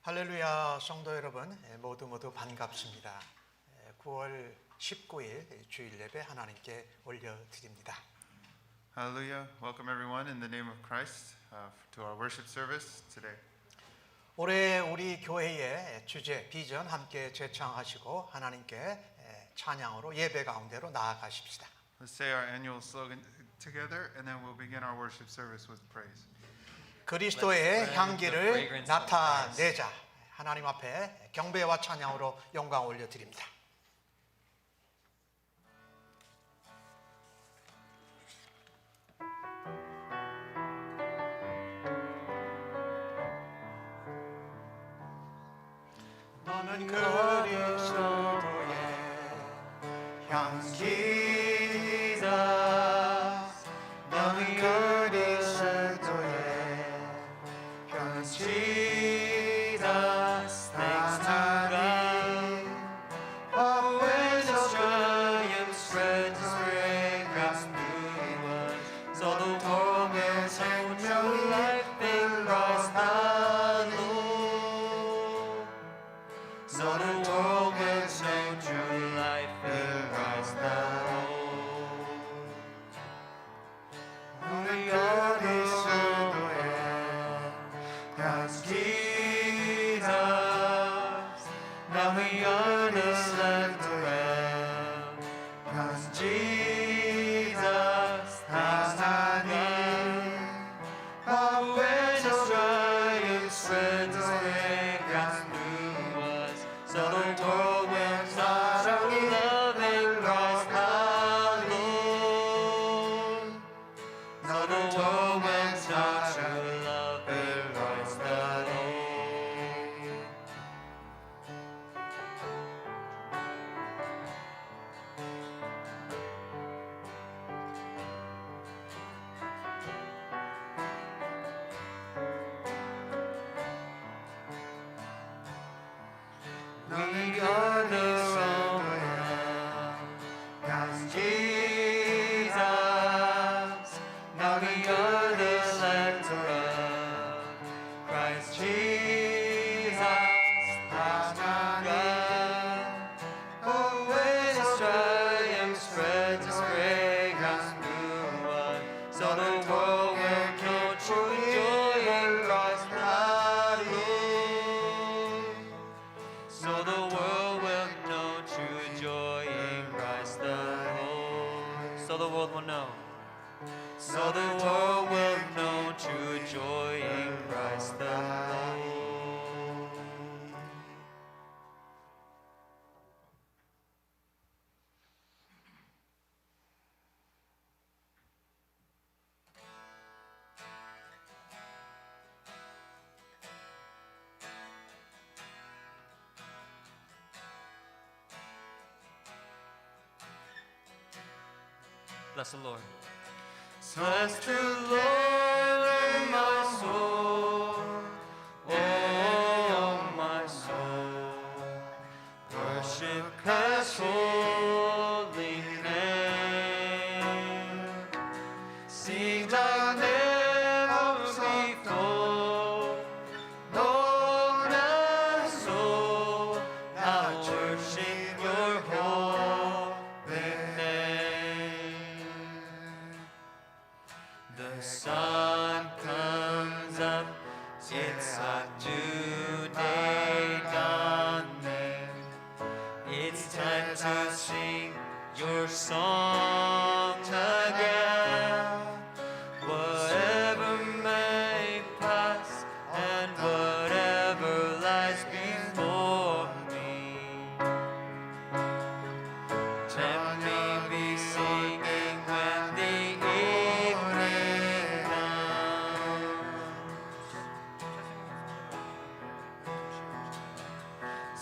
할렐루야 성도 여러분 모두 반갑습니다. 9월 19일 주일 예배 하나님께 올려드립니다. Hallelujah. Welcome everyone in the name of Christ to our worship service today. 올해 우리 교회의 주제, 비전 함께 제창하시고 하나님께 찬양으로 예배 가운데로 나아가십시다. Let's say our annual slogan together and then we'll begin our worship service with praise. 그리스도의 향기를 나타내자. 하나님 앞에 경배와 찬양으로 영광 올려드립니다. 너는 그리스도의 향기다. 너는 그리스도의 향기다. Thanks to God, always His triumph spreads His fragrance through us. So the world will take new life in Christ alone. So the world will know true life in Christ alone. 우리 그리스도의 향기다. Now we understand the realm. Cause Jesus has name. Always His triumph spreads His fragrance through us. So the world will not only love in Christ alone. So the world will not truly love in Christ alone. We are the Cause Jesus, now we are the Lamb. Christ Jesus, has God. Always His triumph spreads His fragrance through us. So the world will know true joy in Christ alone. So the world will know true joy in Christ alone. So the world will know. So the world will know true joy in Christ alone. Bless the Lord. Bless the Lord, my soul, oh my soul. Worship His holy name. Sing like never before. Lord, my soul, I worship Your holy name. The sun comes up, it's a new day dawning. It's time to sing Your song again. Whatever may pass and whatever lies before me, let me be singing when the evening comes.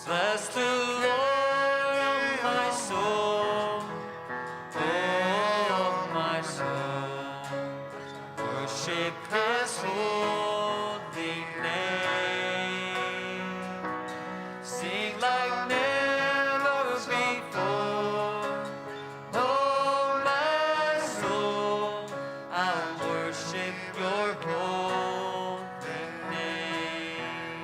Bless the Lord, oh my soul, oh my soul. Worship His holy name. Sing like never before. Oh my soul, I worship Your holy name.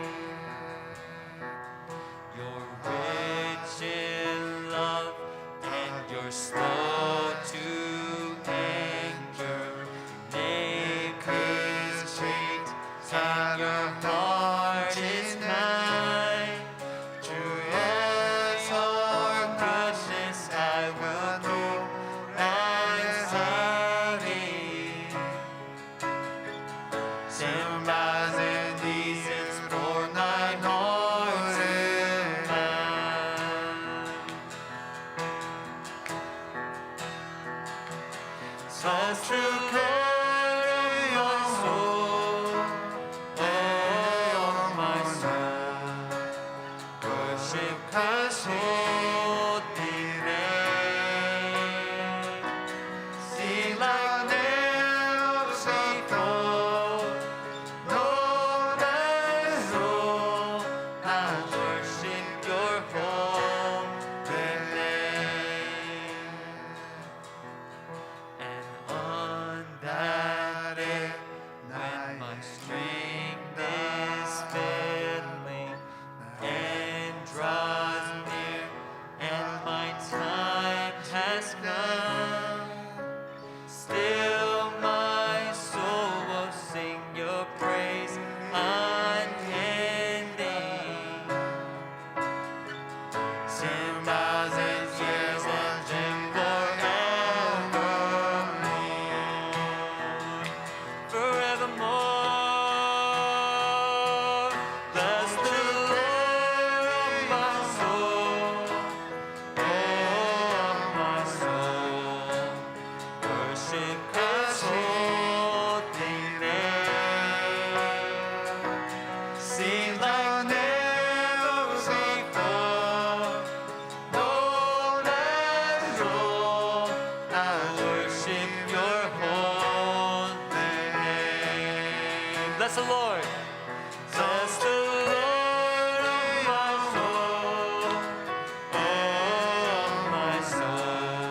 true Lord of my soul, oh my soul, worship His holy name. Sing like never before, Lord and Lord, I worship Your holy name. And on that day, when my strength is failing and draws near, and my time has come, still my soul will sing Your praise unending. 10,000 years and then forevermore. Bless the Lord of my soul, oh my soul, worship His holy name. Sing like never before, Lord and Lord, I worship Your holy name. Bless the Lord. Bless the Lord of my soul, oh my soul,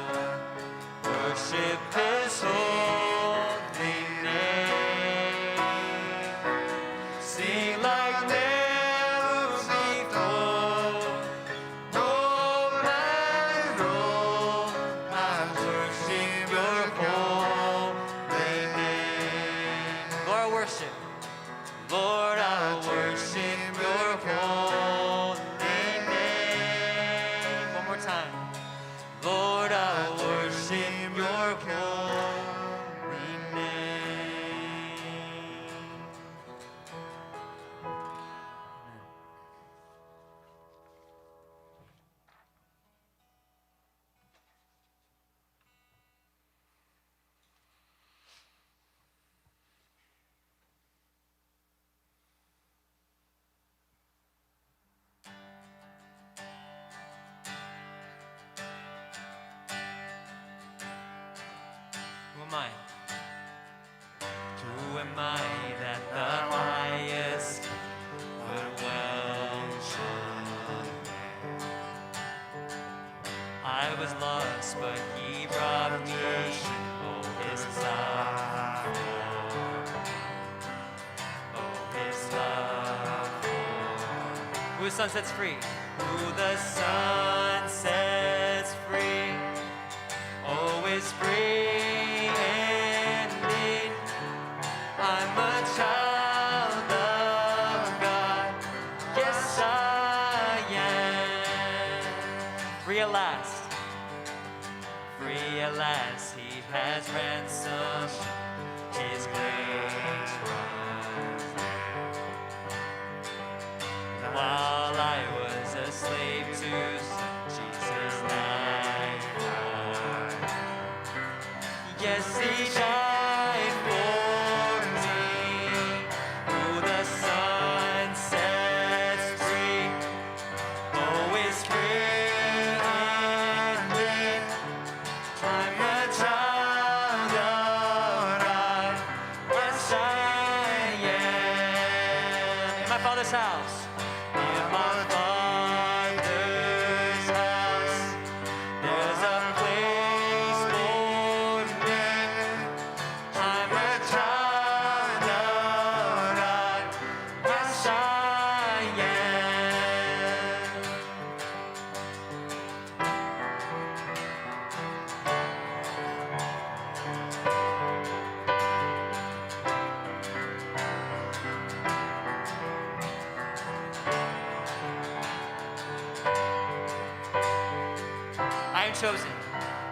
worship His holy name. Sing like never before, Lord and Lord, I worship Your holy name. Lord, I worship. Lord, I worship Your holy name. One more time. Lord, I worship Your holy name. Who am I? Who am I that the highest would welcome? I was lost, but He brought me. Oh, His love. Oh, His love. Who the Son sets free. Who the Son sets free. Oh, is free indeed. I'm a child of God. Yes, I am. Free at last. Free at last. He has ransomed His great price. While I was a slave to sin, Jesus died. Yes, He died for me. Who the Son sets free, oh, is free indeed. I'm a child of God. Yes, I am. In my Father's house. In my Father's house, there's a place for me. I'm a child of God. Yes, I am. I am chosen.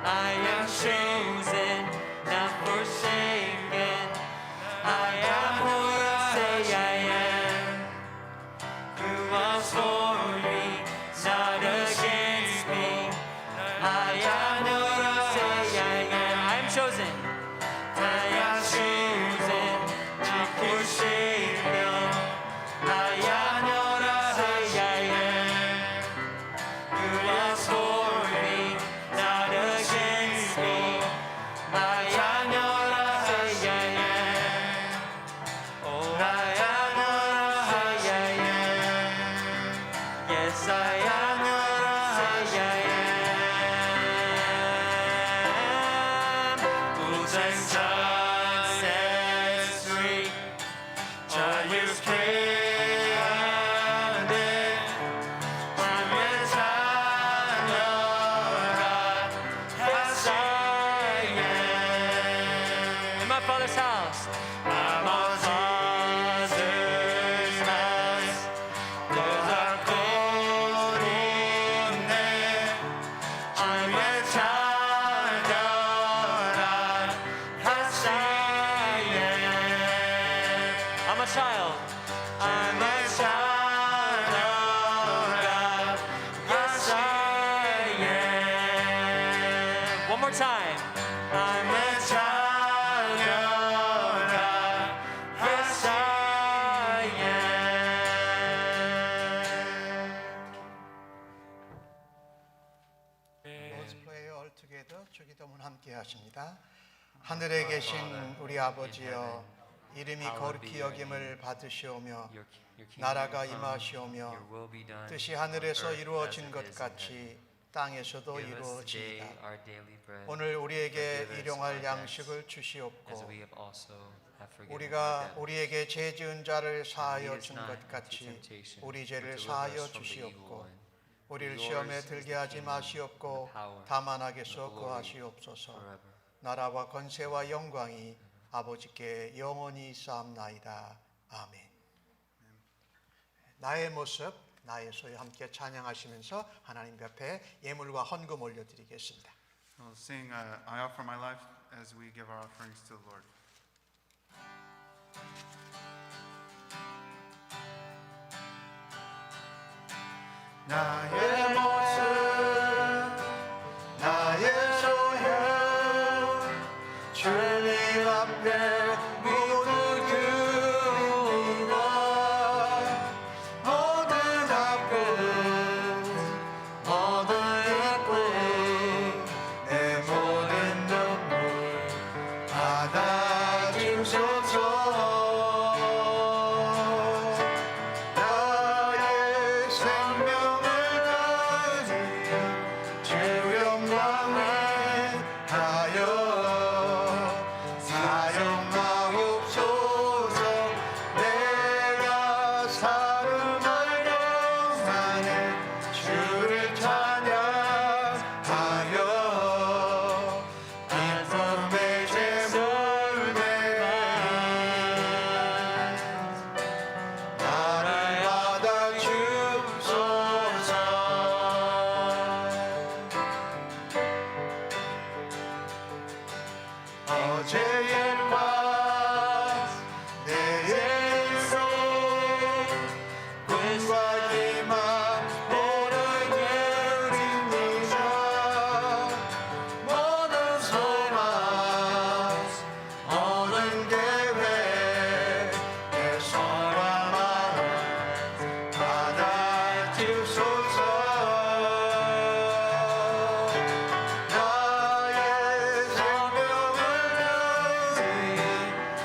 I am chosen, not forsaken. I am who You say I am. You are for me, not against me. I am who You say I am. I am chosen. I Yes, I am. Say I am. Who takes time sets free. 자유케 하네. 주의 자녀라. Yes, I am. In my Father's house. I'm a Father's house. There's a God in there. 주의 자녀라. Yes, I am. I'm a child. I'm a child of God. Yes, I am. One more time. I'm a child of God. Yes, I am. Let's pray all together. 주기도문 함께 하십니다. 하늘에 계신 우리 아버지여, 이름이 거룩히 여김을 받으시오며 나라가 임하시오며 뜻이 하늘에서 이루어진 것 같이 땅에서도 이루어지이다. 오늘 우리에게 일용할 양식을 주시옵고 우리가 우리에게 죄 지은 자를 사하여 준 것 같이 우리 죄를 사하여 주시옵고 우리를 시험에 들게 하지 마시옵고 다만 악에서 구하시옵소서. 나라와 권세와 영광이 아버지께 영원히 있사옵나이다. 아멘. 나의 모습, 나의 소유 함께 찬양하시면서 하나님 앞에 예물과 헌금 올려드리겠습니다. We'll sing I Offer My Life as we give our offerings to the Lord. 나의 모습, 나의 소유, 주님 앞에 모두 드리고 모든 아픔, 모든 기쁨, 내 모든 눈물 받아주소서. 나의 생명을 가지고 주 영광을 하여 사용하옵소서. 내가 사는 날로 나는 주를 찬양하여 기쁨의 제물 내가 나를 받아주소서. 어제의 일과 내일의 일도 꿈과 희망 모르게 드립니다. 모든 소망 모든 계획 내 손과 마음 받아주소서. 나의 생명을 위해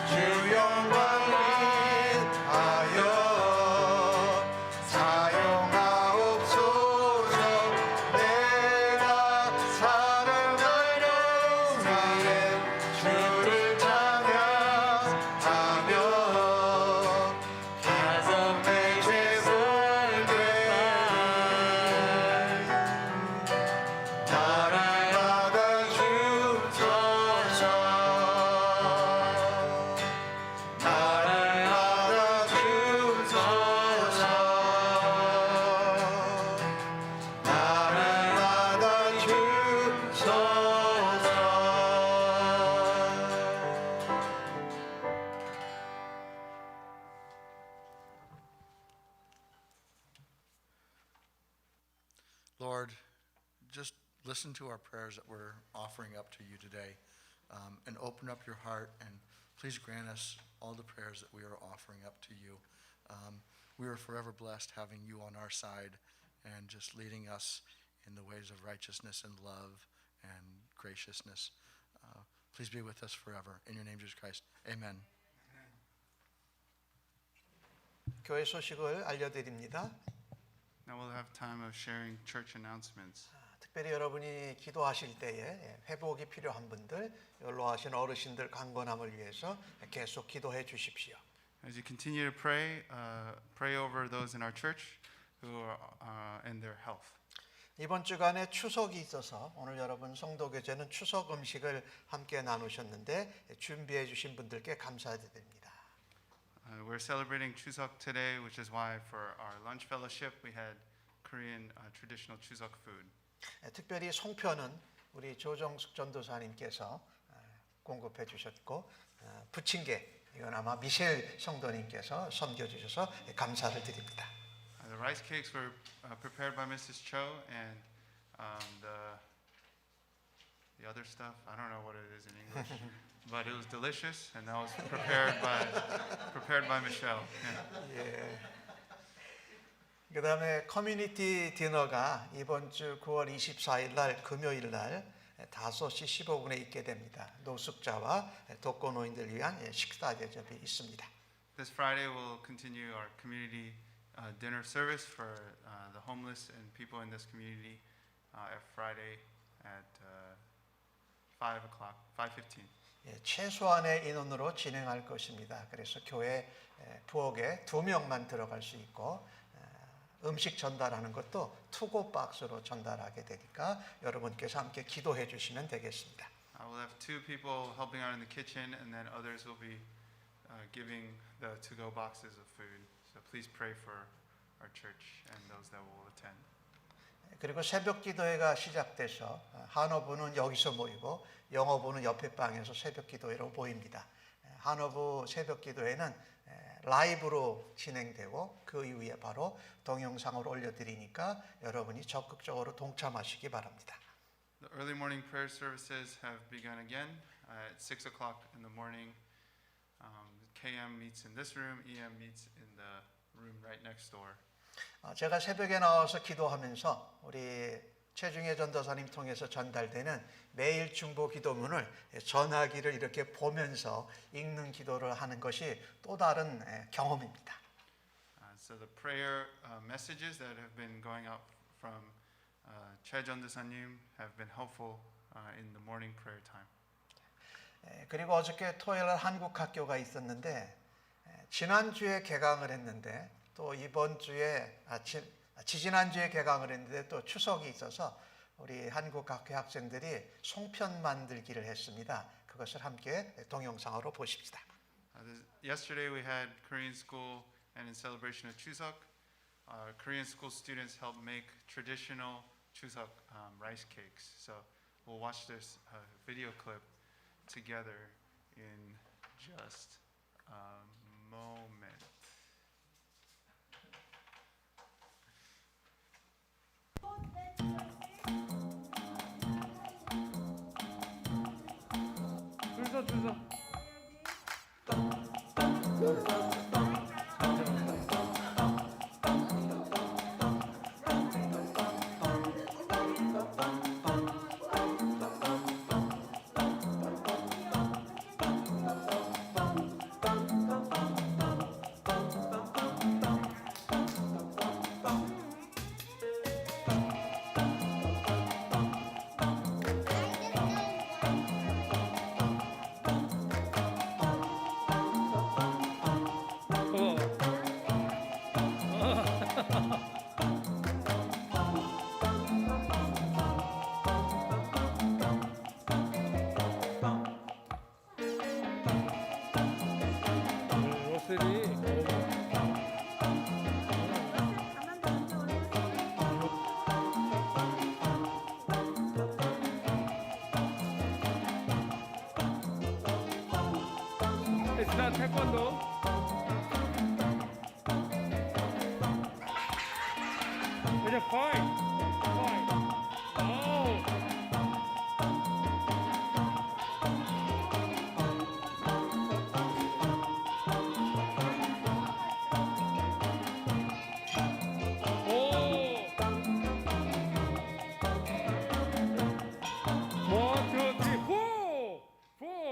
주 영광 위하여 사용하옵소서. 내가 사는 날로 나의 주를 찬양하며 기쁨의 제물 나를 받아주소서. 나를 받아주소서. 나를 Lord, just listen to our prayers that we're offering up to you today, and open up your heart, and please grant us all the prayers that we are offering up to you. We are forever blessed having you on our side and just leading us in the ways of righteousness and love and graciousness. Please be with us forever. In your name, Jesus Christ. Amen. 교회 소식을 알려드립니다. Now we'll have time of sharing church announcements. 특별히 여러분이 기도하실 때에 회복이 필요한 분들, 연로하신 어르신들 강건함을 위해서 계속 기도해 주십시오. As you continue to pray, pray over those in our church who are in their health. 이번 주간에 추석이 있어서 오늘 여러분 성도교제는 추석 음식을 함께 나누셨는데 준비해 주신 분들께 감사드립니다. We're celebrating Chuseok today, which is why for our lunch fellowship we had Korean traditional Chuseok food. 특별히 송편은 우리 조정숙 전도사님께서 공급해 주셨고 부침개 이건 아마 미셸 성도님께서 섬겨 주셔서 감사를 드립니다. The rice cakes were prepared by Mrs. Cho, and the other stuff, I don't know what it is in English, but it was delicious, and that was prepared by Michelle. Yeah. 예. 그다음에 커뮤니티 디너가 이번 주 9월 24일 날 금요일 날 5시 15분에 있게 됩니다. 노숙자와 독거노인들 위한 식사 대접이 있습니다. This Friday we'll continue our community dinner service for the homeless and people in this community at Friday at 5:15. 최소한의 인원으로 진행할 것입니다. 그래서 교회 부엌에 2명만 들어갈 수 있고 음식 전달하는 것도 투고 박스로 전달하게 되니까 여러분께서 함께 기도해 주시면 되겠습니다. We'll have 2 people helping out in the kitchen, and then others will be giving the to-go boxes of food. So please pray for our church and those that will attend. 그리고 새벽 기도회가 시작돼서 한어부는 여기서 모이고 영어부는 옆에 방에서 새벽 기도회로 모입니다. 한어부 새벽 기도회는 라이브로 진행되고 그 이후에 바로 동영상으로 올려드리니까 여러분이 적극적으로 동참하시기 바랍니다. The early morning prayer services have begun again at 6 o'clock in the morning. KM meets in this room, EM meets in the room right next door. 제가 새벽에 나와서 기도하면서 우리 최중혜 전도사님 통해서 전달되는 매일 중보 기도문을 전화기를 이렇게 보면서 읽는 기도를 하는 것이 또 다른 경험입니다. So the prayer messages that have been going out from Choi 전도사님 have been helpful in the morning prayer time. 그리고 어저께 토요일 날 한국 학교가 있었는데 지난주에 개강을 했는데 또 이번 주에 지지난주에 개강을 했는데 또 추석이 있어서 우리 한국 학교 학생들이 송편 만들기를 했습니다. 그것을 함께 동영상으로 보십시다. Yesterday we had Korean school, and in celebration of Chuseok, Korean school students helped make traditional Chuseok rice cakes. So we'll watch this video clip together in just a moment. 줄 It's not taekwondo. It's a fight. Fight. Oh. One, two, three, four. Four.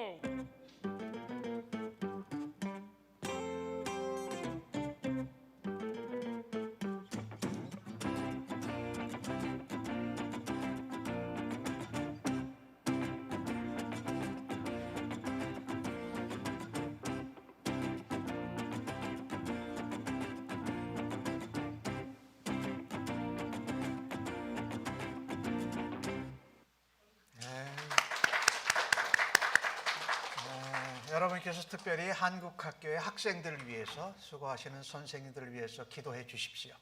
여러분께서 특별히 한국 학교의 학생들을 위해서 수고하시는 선생님들을 위해서 기도해 주십시오.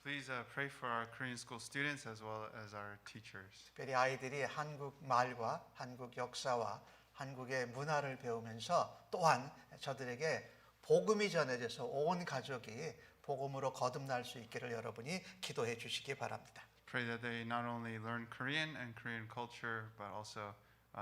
Please pray for our Korean school students as well as our teachers. 특별히 아이들이 한국 말과 한국 역사와 한국의 문화를 배우면서 또한 저들에게 복음이 전해져서 온 가족이 복음으로 거듭날 수 있기를 여러분이 기도해 주시기 바랍니다. Pray that they not only learn Korean and Korean culture, but also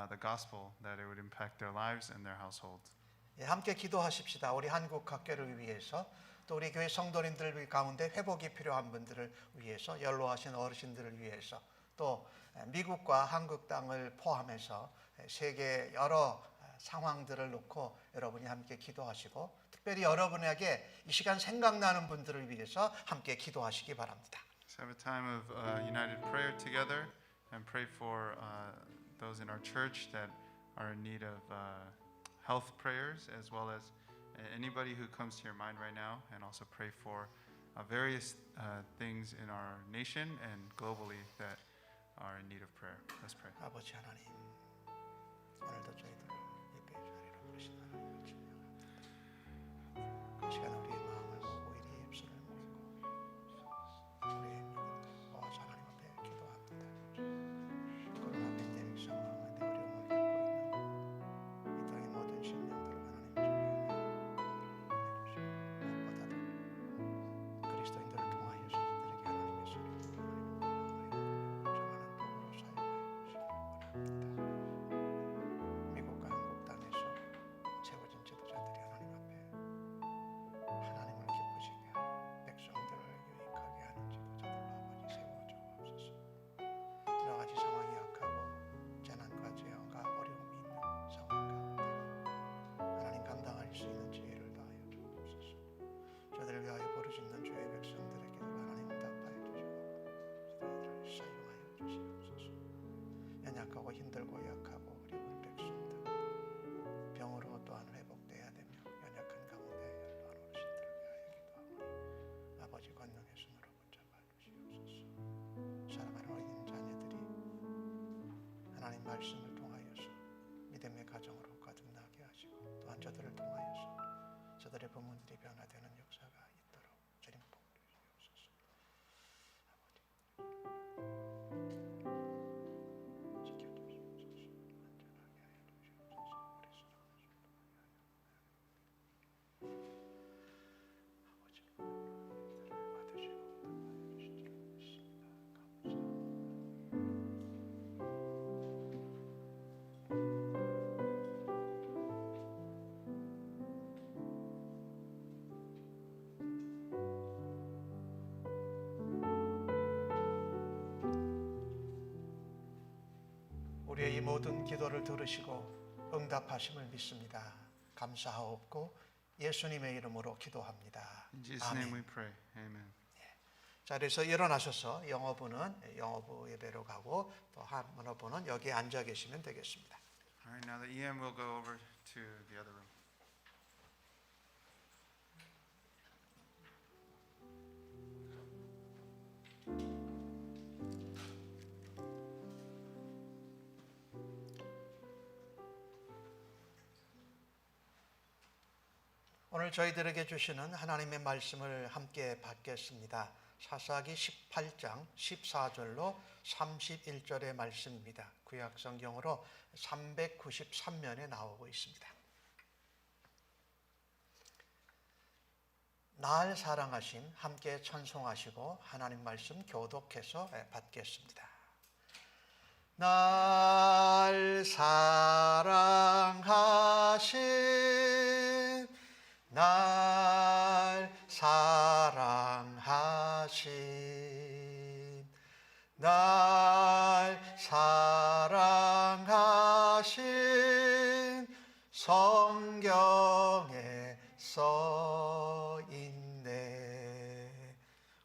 the gospel, that it would impact their lives and their households. 예, 함께 기도하십시다. 우리 한국 학교를 위해서 또 우리 교회 성도님들 가운데 회복이 필요한 분들을 위해서 연로하신 어르신들을 위해서 또 미국과 한국 땅을 포함해서 세계 여러 상황들을 놓고 여러분이 함께 기도하시고 특별히 여러분에게 이 시간 생각나는 분들을 위해서 함께 기도하시기 바랍니다. Let's have a time of united prayer together and pray for those in our church that are in need of health prayers, as well as anybody who comes to your mind right now, and also pray for various things in our nation and globally that are in need of prayer. Let's pray. 아버지 하나님, 오늘도 저희들을 예배의 자리로 부르신 하나님을 찬양합니다. 그 시간 우리의 마음을 모으고 이리 입술을 모이고 우리의 믿음과 하나님 앞에 기도합니다. 코로나 팬데믹 상황 가운데 어려움을 겪고 있는 이 땅의 모든 신령들을 하나님 주의 무엇보다도 그리스도인들을 통하여 저들에게 하나님의 소리를 하나님의 마음을 정하는 도구로 사용하여 주시기 바랍니다. 미국과 한국 땅에서 세워진 지도자들이 하나님 앞에 하나님을 기쁘시게 하고 백성들을 유익하게 하는 지도자들로 아버지 세워줘 없소서. 여러 가지 상황이 악하고 재난과 재앙과 어려움이 있는 상황 가운데 하나님 감당할 수 있는 지혜를 다하여 주옵소서. 저들을 위하여 부르짖는 주의 백성들에게 하나님 답하여 주시고 저들을 사용하여 주시옵소서. 연약하고 힘들고 약하고 어려운 백성들 병으로 또한 회복돼야 되며 연약한 가운데 연로한 어르신들을 위하여 기도하오니 아버지 권능의 손으로 붙잡아 주시옵소서. 사랑하는 어린 자녀들이 하나님 말씀을 통하여서 믿음의 가정으로 거듭나게 하시고 또한 저들을 통하여서 저들의 부모들이 변화되는 역사가 있도록 주님 복 주시옵소서. 아버지 지켜주시옵소서. 안전하게 하여 주시옵소서. 우리 수고하셨습니다. 아버지 기도를 받으시고 답하여 주신 줄 믿습니다. 감사합니다. 우리의 이 모든 기도를 들으시고 응답하심을 믿습니다. 감사하옵고 예수님의 이름으로 기도합니다. In Jesus' name 아멘. we pray. Amen. 자리에서 일어나셔서 영어부는 영어부 예배로 가고 또 한문어부는 여기 앉아 계시면 되겠습니다. All right, now the EM will go over to the other room. 오늘 저희들에게 주시는 하나님의 말씀을 함께 받겠습니다. 사사기 18장 14절로 31절의 말씀입니다. 구약 성경으로 393면에 나오고 있습니다. 날 사랑하심 함께 찬송하시고 하나님 말씀 교독해서 받겠습니다. 날 사랑하심 날 사랑하심 날 사랑하심 성경에 써 있네.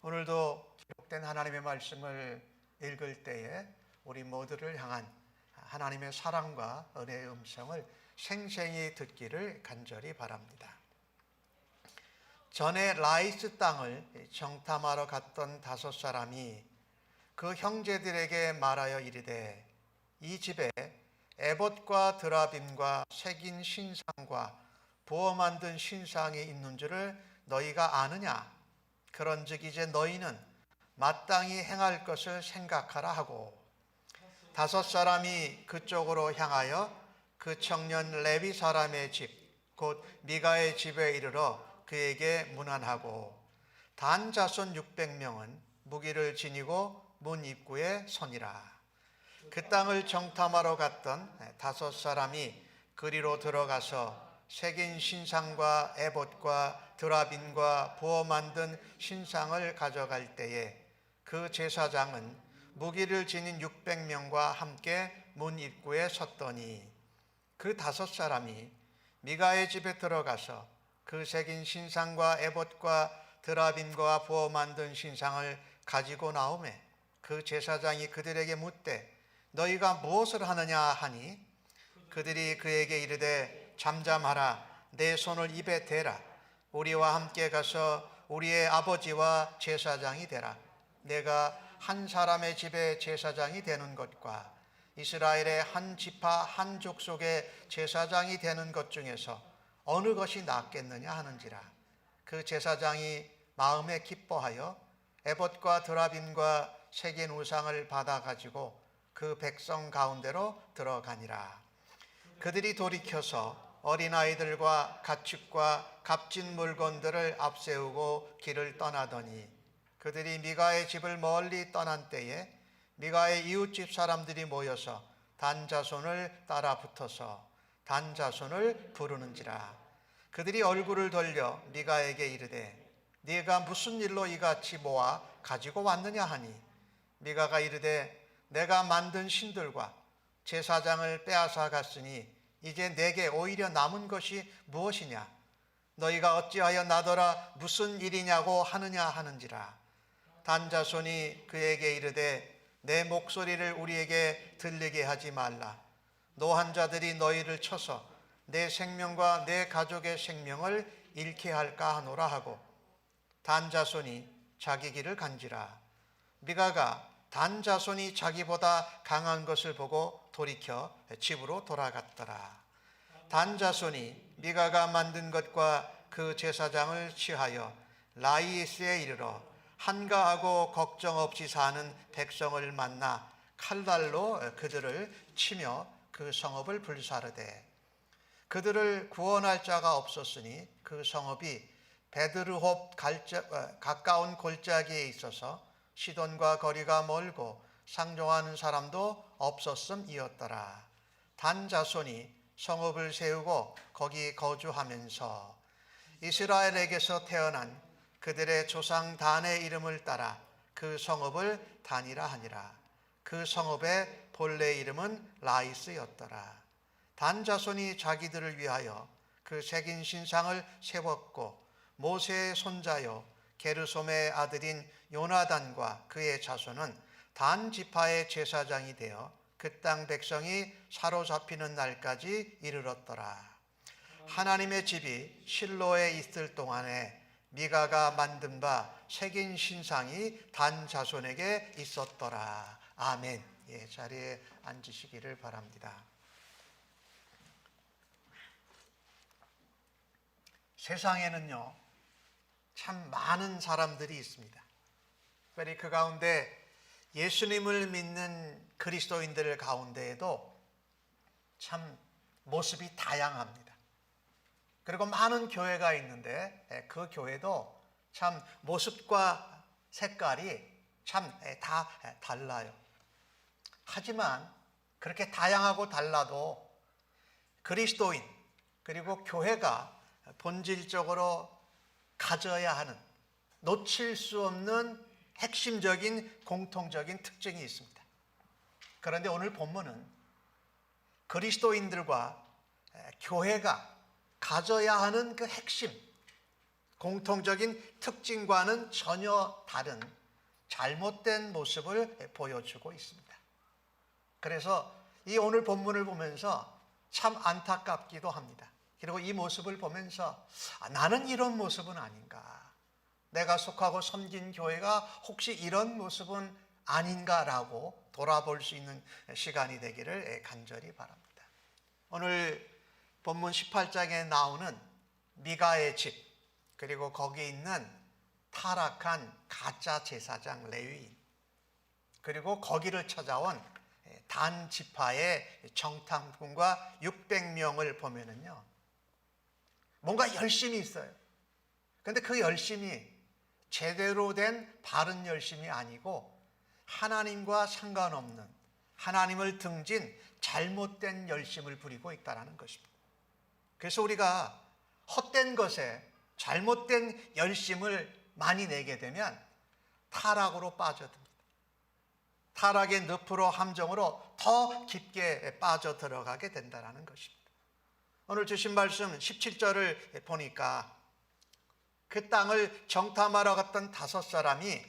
오늘도 기록된 하나님의 말씀을 읽을 때에 우리 모두를 향한 하나님의 사랑과 은혜의 음성을 생생히 듣기를 간절히 바랍니다. 전에 라이스 땅을 정탐하러 갔던 5사람이 그 형제들에게 말하여 이르되 이 집에 에봇과 드라빔과 새긴 신상과 부어 만든 신상이 있는 줄을 너희가 아느냐? 그런즉 이제 너희는 마땅히 행할 것을 생각하라 하고, 5 사람이 그쪽으로 향하여 그 청년 레위 사람의 집 곧 미가의 집에 이르러 그에게 문안하고, 단 자손 600명은 무기를 지니고 문 입구에 서니라. 그 땅을 정탐하러 갔던 5 사람이 그리로 들어가서 새긴 신상과 에봇과 드라빔과 부어 만든 신상을 가져갈 때에 그 제사장은 무기를 지닌 600명과 함께 문 입구에 섰더니, 그 5 사람이 미가의 집에 들어가서 그 새긴 신상과 에봇과 드라빔과 부어 만든 신상을 가지고 나오매 그 제사장이 그들에게 묻되 너희가 무엇을 하느냐 하니, 그들이 그에게 이르되 잠잠하라, 내 손을 입에 대라, 우리와 함께 가서 우리의 아버지와 제사장이 되라. 내가 한 사람의 집에 제사장이 되는 것과 이스라엘의 한 지파 한 족속의 제사장이 되는 것 중에서 어느 것이 낫겠느냐 하는지라. 그 제사장이 마음에 기뻐하여 에봇과 드라빔과 새긴 우상을 받아 가지고 그 백성 가운데로 들어가니라. 그들이 돌이켜서 어린아이들과 가축과 값진 물건들을 앞세우고 길을 떠나더니, 그들이 미가의 집을 멀리 떠난 때에 미가의 이웃집 사람들이 모여서 단 자손을 따라 붙어서 단 자손을 부르는지라. 그들이 얼굴을 돌려 미가에게 이르되 네가 무슨 일로 이같이 모아 가지고 왔느냐 하니, 미가가 이르되 내가 만든 신들과 제사장을 빼앗아 갔으니 이제 내게 오히려 남은 것이 무엇이냐? 너희가 어찌하여 나더러 무슨 일이냐고 하느냐 하는지라. 단 자손이 그에게 이르되 내 목소리를 우리에게 들리게 하지 말라. 노한 자들이 너희를 쳐서 내 생명과 내 가족의 생명을 잃게 할까 하노라 하고, 단 자손이 자기 길을 간지라. 미가가 단 자손이 자기보다 강한 것을 보고 돌이켜 집으로 돌아갔더라. 단 자손이 미가가 만든 것과 그 제사장을 취하여 라이스에 이르러 한가하고 걱정 없이 사는 백성을 만나 칼날로 그들을 치며 그 성읍을 불사르되, 그들을 구원할 자가 없었으니 그 성읍이 베드르홉 가까운 골짜기에 있어서 시돈과 거리가 멀고 상종하는 사람도 없었음이었더라. 단 자손이 성읍을 세우고 거기 거주하면서 이스라엘에게서 태어난 그들의 조상 단의 이름을 따라 그 성읍을 단이라 하니라. 그 성읍의 본래 이름은 라이스였더라. 단 자손이 자기들을 위하여 그 새긴 신상을 세웠고, 모세의 손자요 게르솜의 아들인 요나단과 그의 자손은 단 지파의 제사장이 되어 그 땅 백성이 사로잡히는 날까지 이르렀더라. 하나님의 집이 실로에 있을 동안에 미가가 만든 바 새긴 신상이 단 자손에게 있었더라. 아멘. 예, 자리에 앉으시기를 바랍니다. 세상에는요, 참 많은 사람들이 있습니다. 특별히 그 가운데 예수님을 믿는 그리스도인들 가운데에도 참 모습이 다양합니다. 그리고 많은 교회가 있는데 그 교회도 참 모습과 색깔이 참 다 달라요. 하지만 그렇게 다양하고 달라도 그리스도인 그리고 교회가 본질적으로 가져야 하는, 놓칠 수 없는 핵심적인 공통적인 특징이 있습니다. 그런데 오늘 본문은 그리스도인들과 교회가 가져야 하는 그 핵심, 공통적인 특징과는 전혀 다른 잘못된 모습을 보여주고 있습니다. 그래서 이 오늘 본문을 보면서 참 안타깝기도 합니다. 그리고 이 모습을 보면서 나는 이런 모습은 아닌가, 내가 속하고 섬긴 교회가 혹시 이런 모습은 아닌가라고 돌아볼 수 있는 시간이 되기를 간절히 바랍니다. 오늘 본문 18장에 나오는 미가의 집, 그리고 거기에 있는 타락한 가짜 제사장 레위인, 그리고 거기를 찾아온 단 지파의 정탐꾼과 600명을 보면은요, 뭔가 열심이 있어요. 근데 그 열심이 제대로 된 바른 열심이 아니고 하나님과 상관없는, 하나님을 등진 잘못된 열심을 부리고 있다는 것입니다. 그래서 우리가 헛된 것에 잘못된 열심을 많이 내게 되면 타락으로 빠져듭니다. 타락의 늪으로, 함정으로 더 깊게 빠져 들어가게 된다는 것입니다. 오늘 주신 말씀 17절을 보니까 그 땅을 정탐하러 갔던 5사람이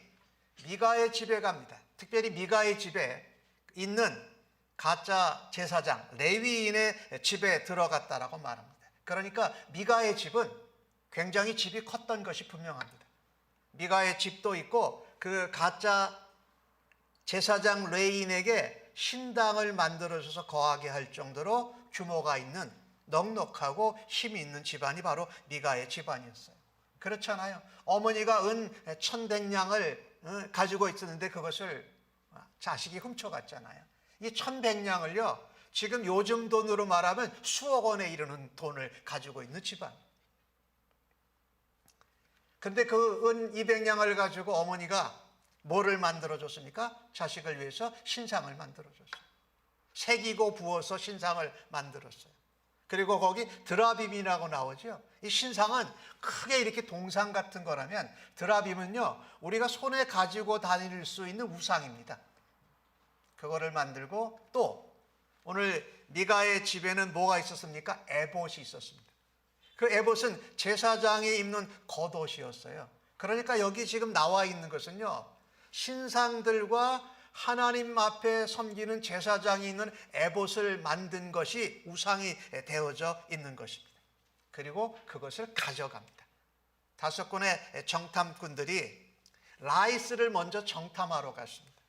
미가의 집에 갑니다. 특별히 미가의 집에 있는 가짜 제사장 레위인의 집에 들어갔다라고 말합니다. 그러니까 미가의 집은 굉장히 집이 컸던 것이 분명합니다. 미가의 집도 있고 그 가짜 제사장 레위인에게 신당을 만들어줘서 거하게 할 정도로 규모가 있는 넉넉하고 힘이 있는 집안이 바로 미가의 집안이었어요. 그렇잖아요. 어머니가 은 1,100냥을 가지고 있었는데 그것을 자식이 훔쳐갔잖아요. 이 1,100냥을요, 지금 요즘 돈으로 말하면 수억 원에 이르는 돈을 가지고 있는 집안. 근데 그 은 200냥을 가지고 어머니가 뭐를 만들어줬습니까? 자식을 위해서 신상을 만들어줬어요. 새기고 부어서 신상을 만들었어요. 그리고 거기 드라빔이라고 나오죠. 이 신상은 크게 이렇게 동상 같은 거라면, 드라빔은요, 우리가 손에 가지고 다닐 수 있는 우상입니다. 그거를 만들고, 또 오늘 미가의 집에는 뭐가 있었습니까? 에봇이 있었습니다. 그 에봇은 제사장이 입는 겉옷이었어요. 그러니까 여기 지금 나와 있는 것은요, 신상들과 하나님 앞에 섬기는 제사장이 있는 에봇을 만든 것이 우상이 되어져 있는 것입니다. 그리고 그것을 가져갑니다. 5군의 정탐꾼들이 라이스를 먼저 정탐하러 갔습니다.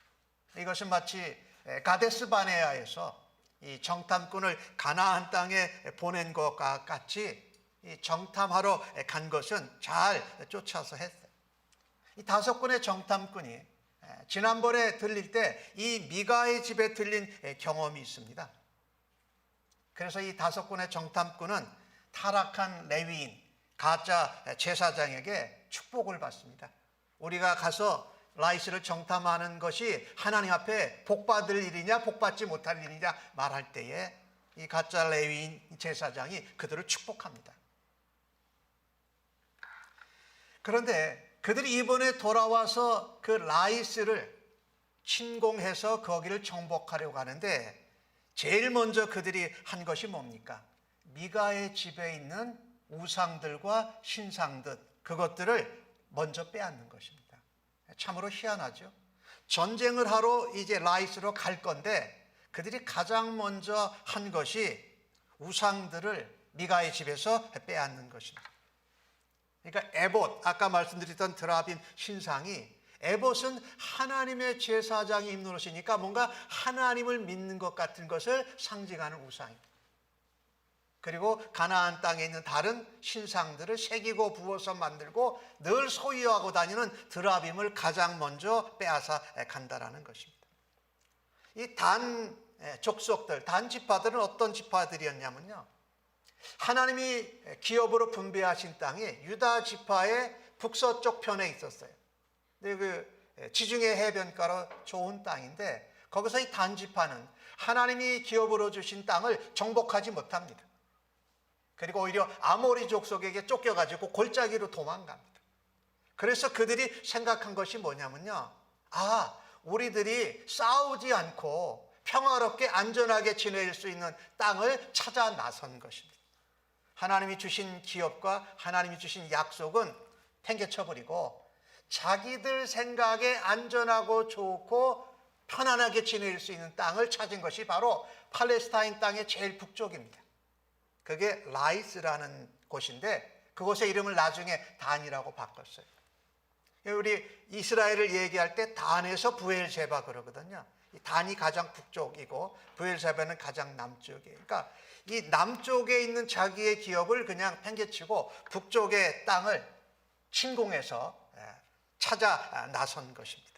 이것은 마치 가데스 바네아에서 이 정탐꾼을 가나안 땅에 보낸 것과 같이 이 정탐하러 간 것은 잘 쫓아서 했어요. 이 5군의 정탐꾼이 지난번에 들릴 때 이 미가의 집에 들린 경험이 있습니다. 그래서 이 5군의 정탐꾼은 타락한 레위인, 가짜 제사장에게 축복을 받습니다. 우리가 가서 라이스를 정탐하는 것이 하나님 앞에 복받을 일이냐 복받지 못할 일이냐 말할 때에 이 가짜 레위인 제사장이 그들을 축복합니다. 그런데 그들이 이번에 돌아와서 그 라이스를 침공해서 거기를 정복하려고 하는데 제일 먼저 그들이 한 것이 뭡니까? 미가의 집에 있는 우상들과 신상들, 그것들을 먼저 빼앗는 것입니다. 참으로 희한하죠. 전쟁을 하러 이제 라이스로 갈 건데 그들이 가장 먼저 한 것이 우상들을 미가의 집에서 빼앗는 것입니다. 그러니까 에봇, 아까 말씀드렸던 드라빔 신상이, 에봇은 하나님의 제사장이 입는 옷이니까 뭔가 하나님을 믿는 것 같은 것을 상징하는 우상입니다. 그리고 가나안 땅에 있는 다른 신상들을 새기고 부어서 만들고 늘 소유하고 다니는 드라빔을 가장 먼저 빼앗아 간다라는 것입니다. 이 단 족속들, 단 지파들은 어떤 지파들이었냐면요, 하나님이 기업으로 분배하신 땅이 유다 지파의 북서쪽 편에 있었어요. 근데 그 지중해 해변가로 좋은 땅인데 거기서 이 단 지파는 하나님이 기업으로 주신 땅을 정복하지 못합니다. 그리고 오히려 아모리 족속에게 쫓겨가지고 골짜기로 도망갑니다. 그래서 그들이 생각한 것이 뭐냐면요, 우리들이 싸우지 않고 평화롭게 안전하게 지낼 수 있는 땅을 찾아 나선 것입니다. 하나님이 주신 기업과 하나님이 주신 약속은 팽개쳐버리고 자기들 생각에 안전하고 좋고 편안하게 지낼 수 있는 땅을 찾은 것이 바로 팔레스타인 땅의 제일 북쪽입니다. 그게 라이스라는 곳인데 그곳의 이름을 나중에 단이라고 바꿨어요. 우리 이스라엘을 얘기할 때 단에서 부엘제바 그러거든요. 단이 가장 북쪽이고 브엘세바는 가장 남쪽이에요. 그러니까 이 남쪽에 있는 자기의 기업을 그냥 팽개치고 북쪽의 땅을 침공해서 찾아 나선 것입니다.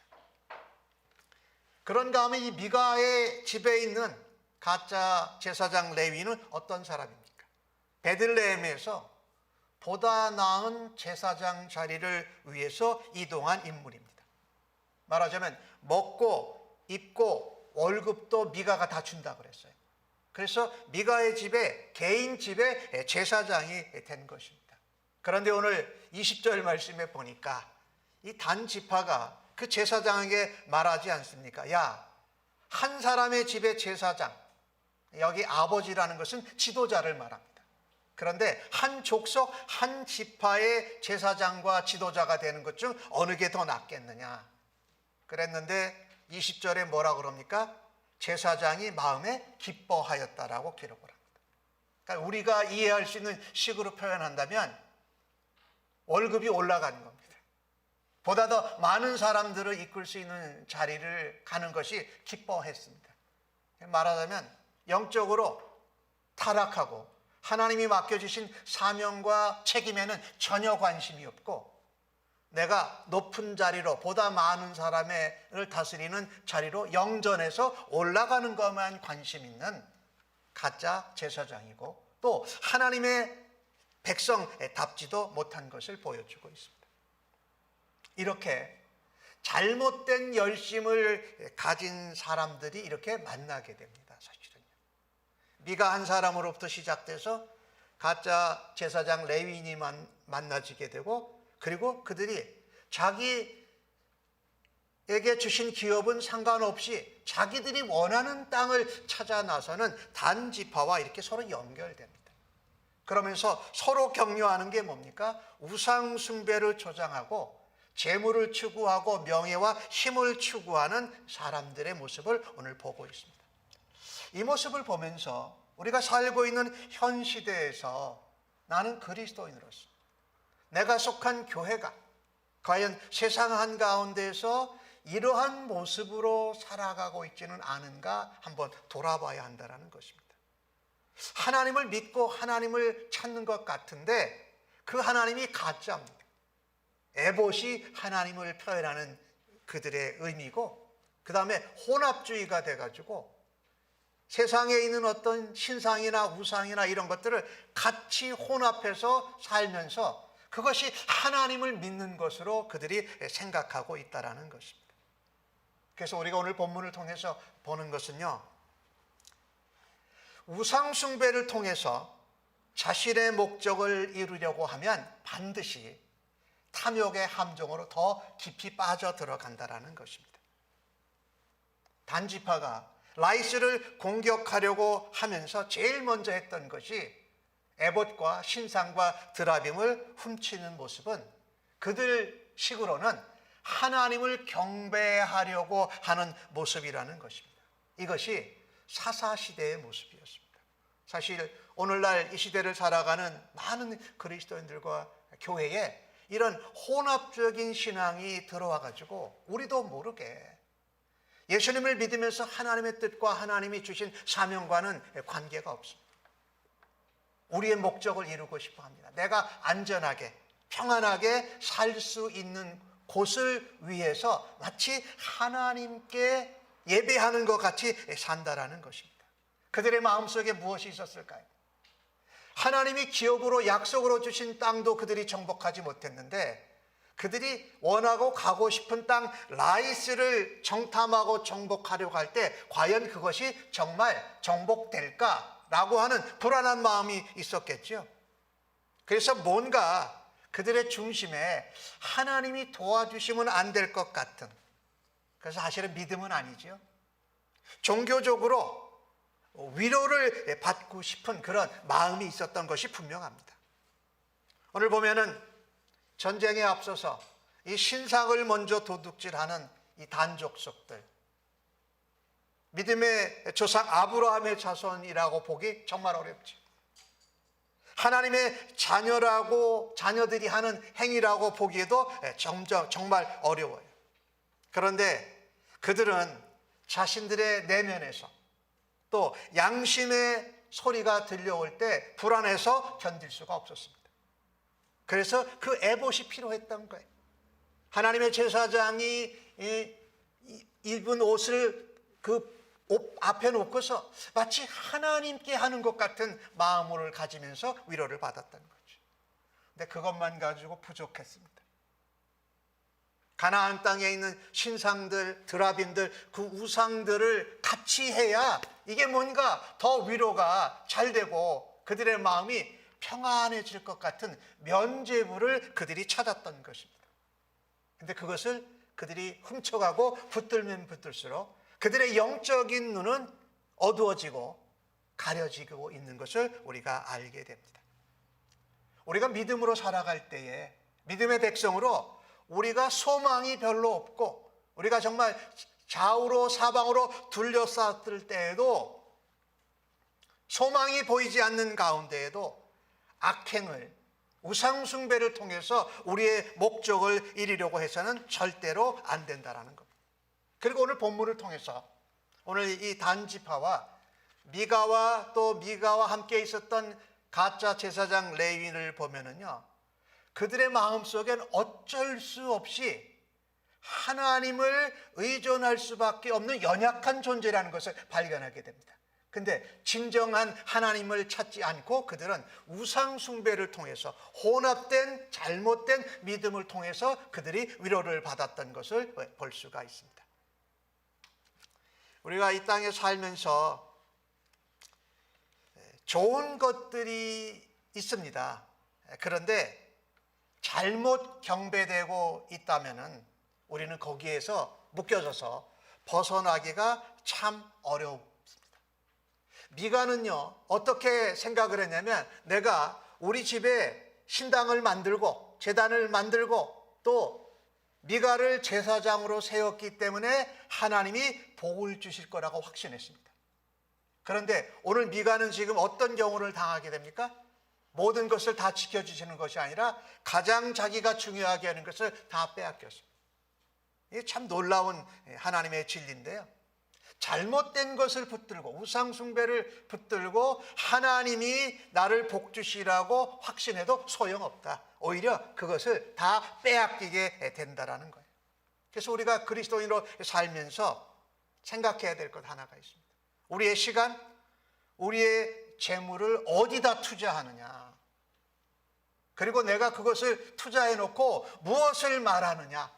그런 다음에 이 미가의 집에 있는 가짜 제사장 레위는 어떤 사람입니까? 베들레헴에서 보다 나은 제사장 자리를 위해서 이동한 인물입니다. 말하자면 먹고 입고 월급도 미가가 다 준다 그랬어요. 그래서 미가의 집에 개인 집에 제사장이 된 것입니다. 그런데 오늘 20절 말씀에 보니까 이 단 지파가 그 제사장에게 말하지 않습니까? 야, 한 사람의 집에 제사장, 여기 아버지라는 것은 지도자를 말합니다. 그런데 한 족속, 한 지파의 제사장과 지도자가 되는 것 중 어느 게 더 낫겠느냐 그랬는데 20절에 뭐라 그럽니까? 제사장이 마음에 기뻐하였다라고 기록을 합니다. 그러니까 우리가 이해할 수 있는 식으로 표현한다면 월급이 올라가는 겁니다. 보다 더 많은 사람들을 이끌 수 있는 자리를 가는 것이 기뻐했습니다. 말하자면 영적으로 타락하고 하나님이 맡겨주신 사명과 책임에는 전혀 관심이 없고 내가 높은 자리로 보다 많은 사람을 다스리는 자리로 영전에서 올라가는 것만 관심 있는 가짜 제사장이고 또 하나님의 백성답지도 못한 것을 보여주고 있습니다. 이렇게 잘못된 열심을 가진 사람들이 이렇게 만나게 됩니다. 사실은요. 미가 한 사람으로부터 시작돼서 가짜 제사장 레위인이 만나지게 되고 그리고 그들이 자기에게 주신 기업은 상관없이 자기들이 원하는 땅을 찾아 나서는 단 지파와 이렇게 서로 연결됩니다. 그러면서 서로 격려하는 게 뭡니까? 우상 숭배를 조장하고 재물을 추구하고 명예와 힘을 추구하는 사람들의 모습을 오늘 보고 있습니다. 이 모습을 보면서 우리가 살고 있는 현 시대에서 나는 그리스도인으로서 내가 속한 교회가 과연 세상 한가운데에서 이러한 모습으로 살아가고 있지는 않은가 한번 돌아봐야 한다는 것입니다. 하나님을 믿고 하나님을 찾는 것 같은데 그 하나님이 가짜입니다. 에봇이 하나님을 표현하는 그들의 의미고 그 다음에 혼합주의가 돼가지고 세상에 있는 어떤 신상이나 우상이나 이런 것들을 같이 혼합해서 살면서 그것이 하나님을 믿는 것으로 그들이 생각하고 있다는 것입니다. 그래서 우리가 오늘 본문을 통해서 보는 것은요, 우상 숭배를 통해서 자신의 목적을 이루려고 하면 반드시 탐욕의 함정으로 더 깊이 빠져 들어간다는 것입니다. 단지파가 라이스를 공격하려고 하면서 제일 먼저 했던 것이 에봇과 신상과 드라빔을 훔치는 모습은 그들 식으로는 하나님을 경배하려고 하는 모습이라는 것입니다. 이것이 사사시대의 모습이었습니다. 사실 오늘날 이 시대를 살아가는 많은 그리스도인들과 교회에 이런 혼합적인 신앙이 들어와 가지고 우리도 모르게 예수님을 믿으면서 하나님의 뜻과 하나님이 주신 사명과는 관계가 없습니다. 우리의 목적을 이루고 싶어 합니다. 내가 안전하게 평안하게 살 수 있는 곳을 위해서 마치 하나님께 예배하는 것 같이 산다라는 것입니다. 그들의 마음속에 무엇이 있었을까요? 하나님이 기업으로 약속으로 주신 땅도 그들이 정복하지 못했는데 그들이 원하고 가고 싶은 땅 라이스를 정탐하고 정복하려고 할 때 과연 그것이 정말 정복될까라고 하는 불안한 마음이 있었겠죠. 그래서 뭔가 그들의 중심에 하나님이 도와주시면 안 될 것 같은, 그래서 사실은 믿음은 아니죠. 종교적으로 위로를 받고 싶은 그런 마음이 있었던 것이 분명합니다. 오늘 보면은 전쟁에 앞서서 이 신상을 먼저 도둑질하는 이 단족속들, 믿음의 조상 아브라함의 자손이라고 보기 정말 어렵죠. 하나님의 자녀라고 자녀들이 하는 행위라고 보기에도 정말 어려워요. 그런데 그들은 자신들의 내면에서 또 양심의 소리가 들려올 때 불안해서 견딜 수가 없었습니다. 그래서 그 에봇이 필요했던 거예요. 하나님의 제사장이 입은 옷을 그 옷 앞에 놓고서 마치 하나님께 하는 것 같은 마음을 가지면서 위로를 받았던 거죠. 근데 그것만 가지고 부족했습니다. 가나안 땅에 있는 신상들, 드라빔들, 그 우상들을 같이 해야 이게 뭔가 더 위로가 잘 되고 그들의 마음이 평안해질 것 같은 면죄부를 그들이 찾았던 것입니다. 근데 그것을 그들이 훔쳐가고 붙들면 붙들수록 그들의 영적인 눈은 어두워지고 가려지고 있는 것을 우리가 알게 됩니다. 우리가 믿음으로 살아갈 때에 믿음의 백성으로 우리가 소망이 별로 없고 우리가 정말 좌우로 사방으로 둘러쌌을 때에도 소망이 보이지 않는 가운데에도 악행을 우상 숭배를 통해서 우리의 목적을 이루려고 해서는 절대로 안 된다라는 겁니다. 그리고 오늘 본문을 통해서 오늘 이 단지파와 미가와 또 미가와 함께 있었던 가짜 제사장 레위인을 보면은요, 그들의 마음속엔 어쩔 수 없이 하나님을 의존할 수밖에 없는 연약한 존재라는 것을 발견하게 됩니다. 근데 진정한 하나님을 찾지 않고 그들은 우상 숭배를 통해서 혼합된 잘못된 믿음을 통해서 그들이 위로를 받았던 것을 볼 수가 있습니다. 우리가 이 땅에 살면서 좋은 것들이 있습니다. 그런데 잘못 경배되고 있다면은 우리는 거기에서 묶여져서 벗어나기가 참 어렵습니다. 미가는요, 어떻게 생각을 했냐면 내가 우리 집에 신당을 만들고 제단을 만들고 또 미가를 제사장으로 세웠기 때문에 하나님이 복을 주실 거라고 확신했습니다. 그런데 오늘 미가는 지금 어떤 경우를 당하게 됩니까? 모든 것을 다 지켜주시는 것이 아니라 가장 자기가 중요하게 하는 것을 다 빼앗겼습니다. 이게 참 놀라운 하나님의 진리인데요. 잘못된 것을 붙들고 우상 숭배를 붙들고 하나님이 나를 복 주시라고 확신해도 소용없다. 오히려 그것을 다 빼앗기게 된다라는 거예요. 그래서 우리가 그리스도인으로 살면서 생각해야 될 것 하나가 있습니다. 우리의 시간, 우리의 재물을 어디다 투자하느냐. 그리고 내가 그것을 투자해 놓고 무엇을 말하느냐.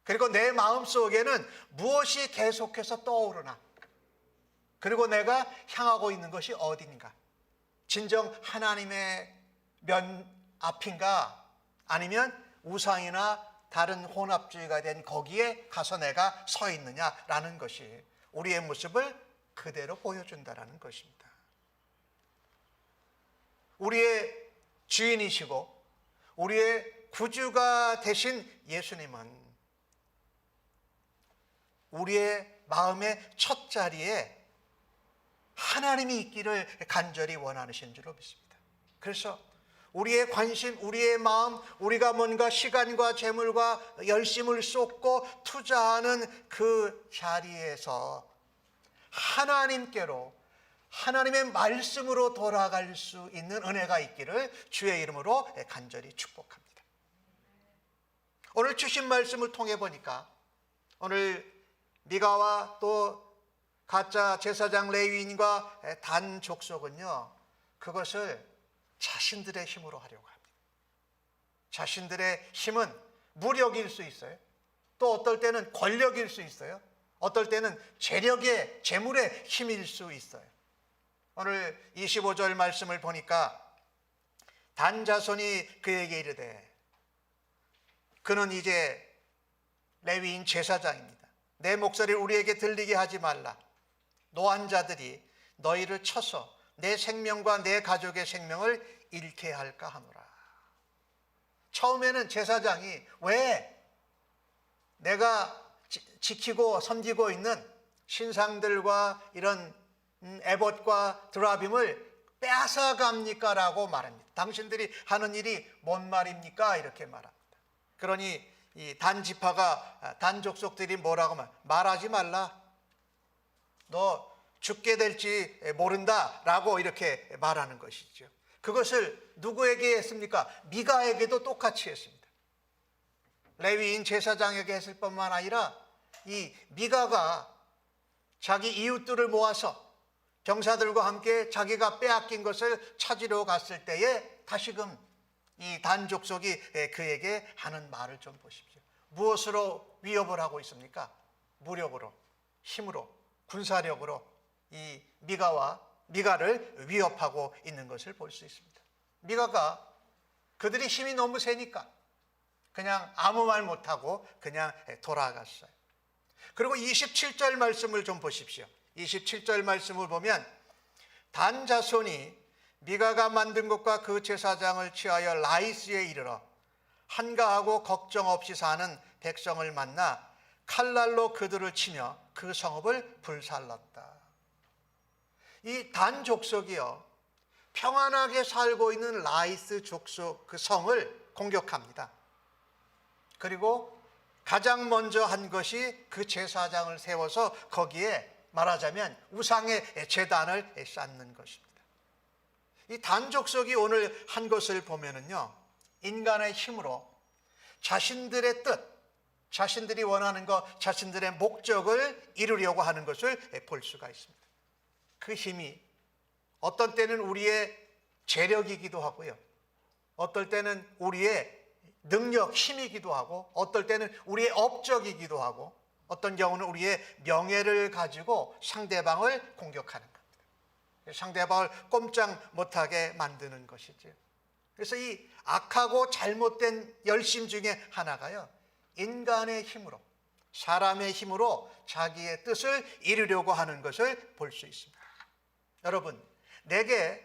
그리고 내 마음속에는 무엇이 계속해서 떠오르나. 그리고 내가 향하고 있는 것이 어딘가. 진정 하나님의 면 앞인가 아니면 우상이나 다른 혼합주의가 된 거기에 가서 내가 서 있느냐라는 것이 우리의 모습을 그대로 보여준다라는 것입니다. 우리의 주인이시고 우리의 구주가 되신 예수님은 우리의 마음의 첫 자리에 하나님이 있기를 간절히 원하시는 줄로 믿습니다. 그래서 우리의 관심, 우리의 마음, 우리가 뭔가 시간과 재물과 열심을 쏟고 투자하는 그 자리에서 하나님께로 하나님의 말씀으로 돌아갈 수 있는 은혜가 있기를 주의 이름으로 간절히 축복합니다. 오늘 주신 말씀을 통해 보니까 오늘 미가와 또 가짜 제사장 레위인과 단 족속은요, 그것을 자신들의 힘으로 하려고 합니다. 자신들의 힘은 무력일 수 있어요. 또 어떨 때는 권력일 수 있어요. 어떨 때는 재력의, 재물의 힘일 수 있어요. 오늘 25절 말씀을 보니까 단 자손이 그에게 이르되, 그는 이제 레위인 제사장입니다. 내 목소리를 우리에게 들리게 하지 말라. 노한자들이 너희를 쳐서 내 생명과 내 가족의 생명을 잃게 할까 하노라. 처음에는 제사장이 왜 내가 지키고 섬기고 있는 신상들과 이런 에봇과 드라빔을 뺏어갑니까? 라고 말합니다. 당신들이 하는 일이 뭔 말입니까? 이렇게 말합니다. 그러니 이 단 지파가 단 족속들이 뭐라고 말하지 말라. 너 죽게 될지 모른다라고 이렇게 말하는 것이죠. 그것을 누구에게 했습니까? 미가에게도 똑같이 했습니다. 레위인 제사장에게 했을 뿐만 아니라 이 미가가 자기 이웃들을 모아서 병사들과 함께 자기가 빼앗긴 것을 찾으러 갔을 때에 다시금 이 단 족속이 그에게 하는 말을 좀 보십시오. 무엇으로 위협을 하고 있습니까? 무력으로, 힘으로, 군사력으로 이 미가를 위협하고 있는 것을 볼 수 있습니다. 미가가 그들이 힘이 너무 세니까 그냥 아무 말 못하고 그냥 돌아갔어요. 그리고 27절 말씀을 좀 보십시오. 27절 말씀을 보면 단 자손이 미가가 만든 것과 그 제사장을 취하여 라이스에 이르러 한가하고 걱정 없이 사는 백성을 만나 칼날로 그들을 치며 그 성읍을 불살랐다. 이 단 족속이요, 평안하게 살고 있는 라이스 족속 그 성을 공격합니다. 그리고 가장 먼저 한 것이 그 제사장을 세워서 거기에 말하자면 우상의 제단을 쌓는 것입니다. 이 단 족속이 오늘 한 것을 보면은요, 인간의 힘으로 자신들의 뜻, 자신들이 원하는 것, 자신들의 목적을 이루려고 하는 것을 볼 수가 있습니다. 그 힘이 어떤 때는 우리의 재력이기도 하고요, 어떨 때는 우리의 능력, 힘이기도 하고, 어떨 때는 우리의 업적이기도 하고, 어떤 경우는 우리의 명예를 가지고 상대방을 공격하는 겁니다. 상대방을 꼼짝 못하게 만드는 것이죠. 그래서 이 악하고 잘못된 열심 중에 하나가요, 인간의 힘으로, 사람의 힘으로 자기의 뜻을 이루려고 하는 것을 볼 수 있습니다. 여러분, 내게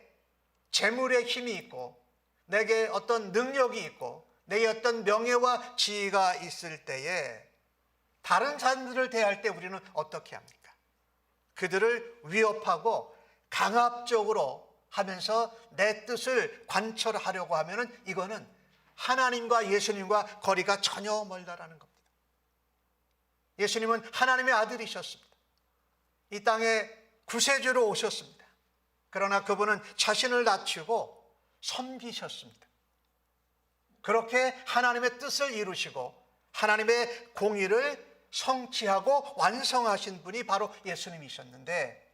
재물의 힘이 있고, 내게 어떤 능력이 있고, 내게 어떤 명예와 지위가 있을 때에 다른 사람들을 대할 때 우리는 어떻게 합니까? 그들을 위협하고 강압적으로 하면서 내 뜻을 관철하려고 하면은 이거는 하나님과 예수님과 거리가 전혀 멀다라는 겁니다. 예수님은 하나님의 아들이셨습니다. 이 땅에 구세주로 오셨습니다. 그러나 그분은 자신을 낮추고 섬기셨습니다. 그렇게 하나님의 뜻을 이루시고 하나님의 공의를 성취하고 완성하신 분이 바로 예수님이셨는데,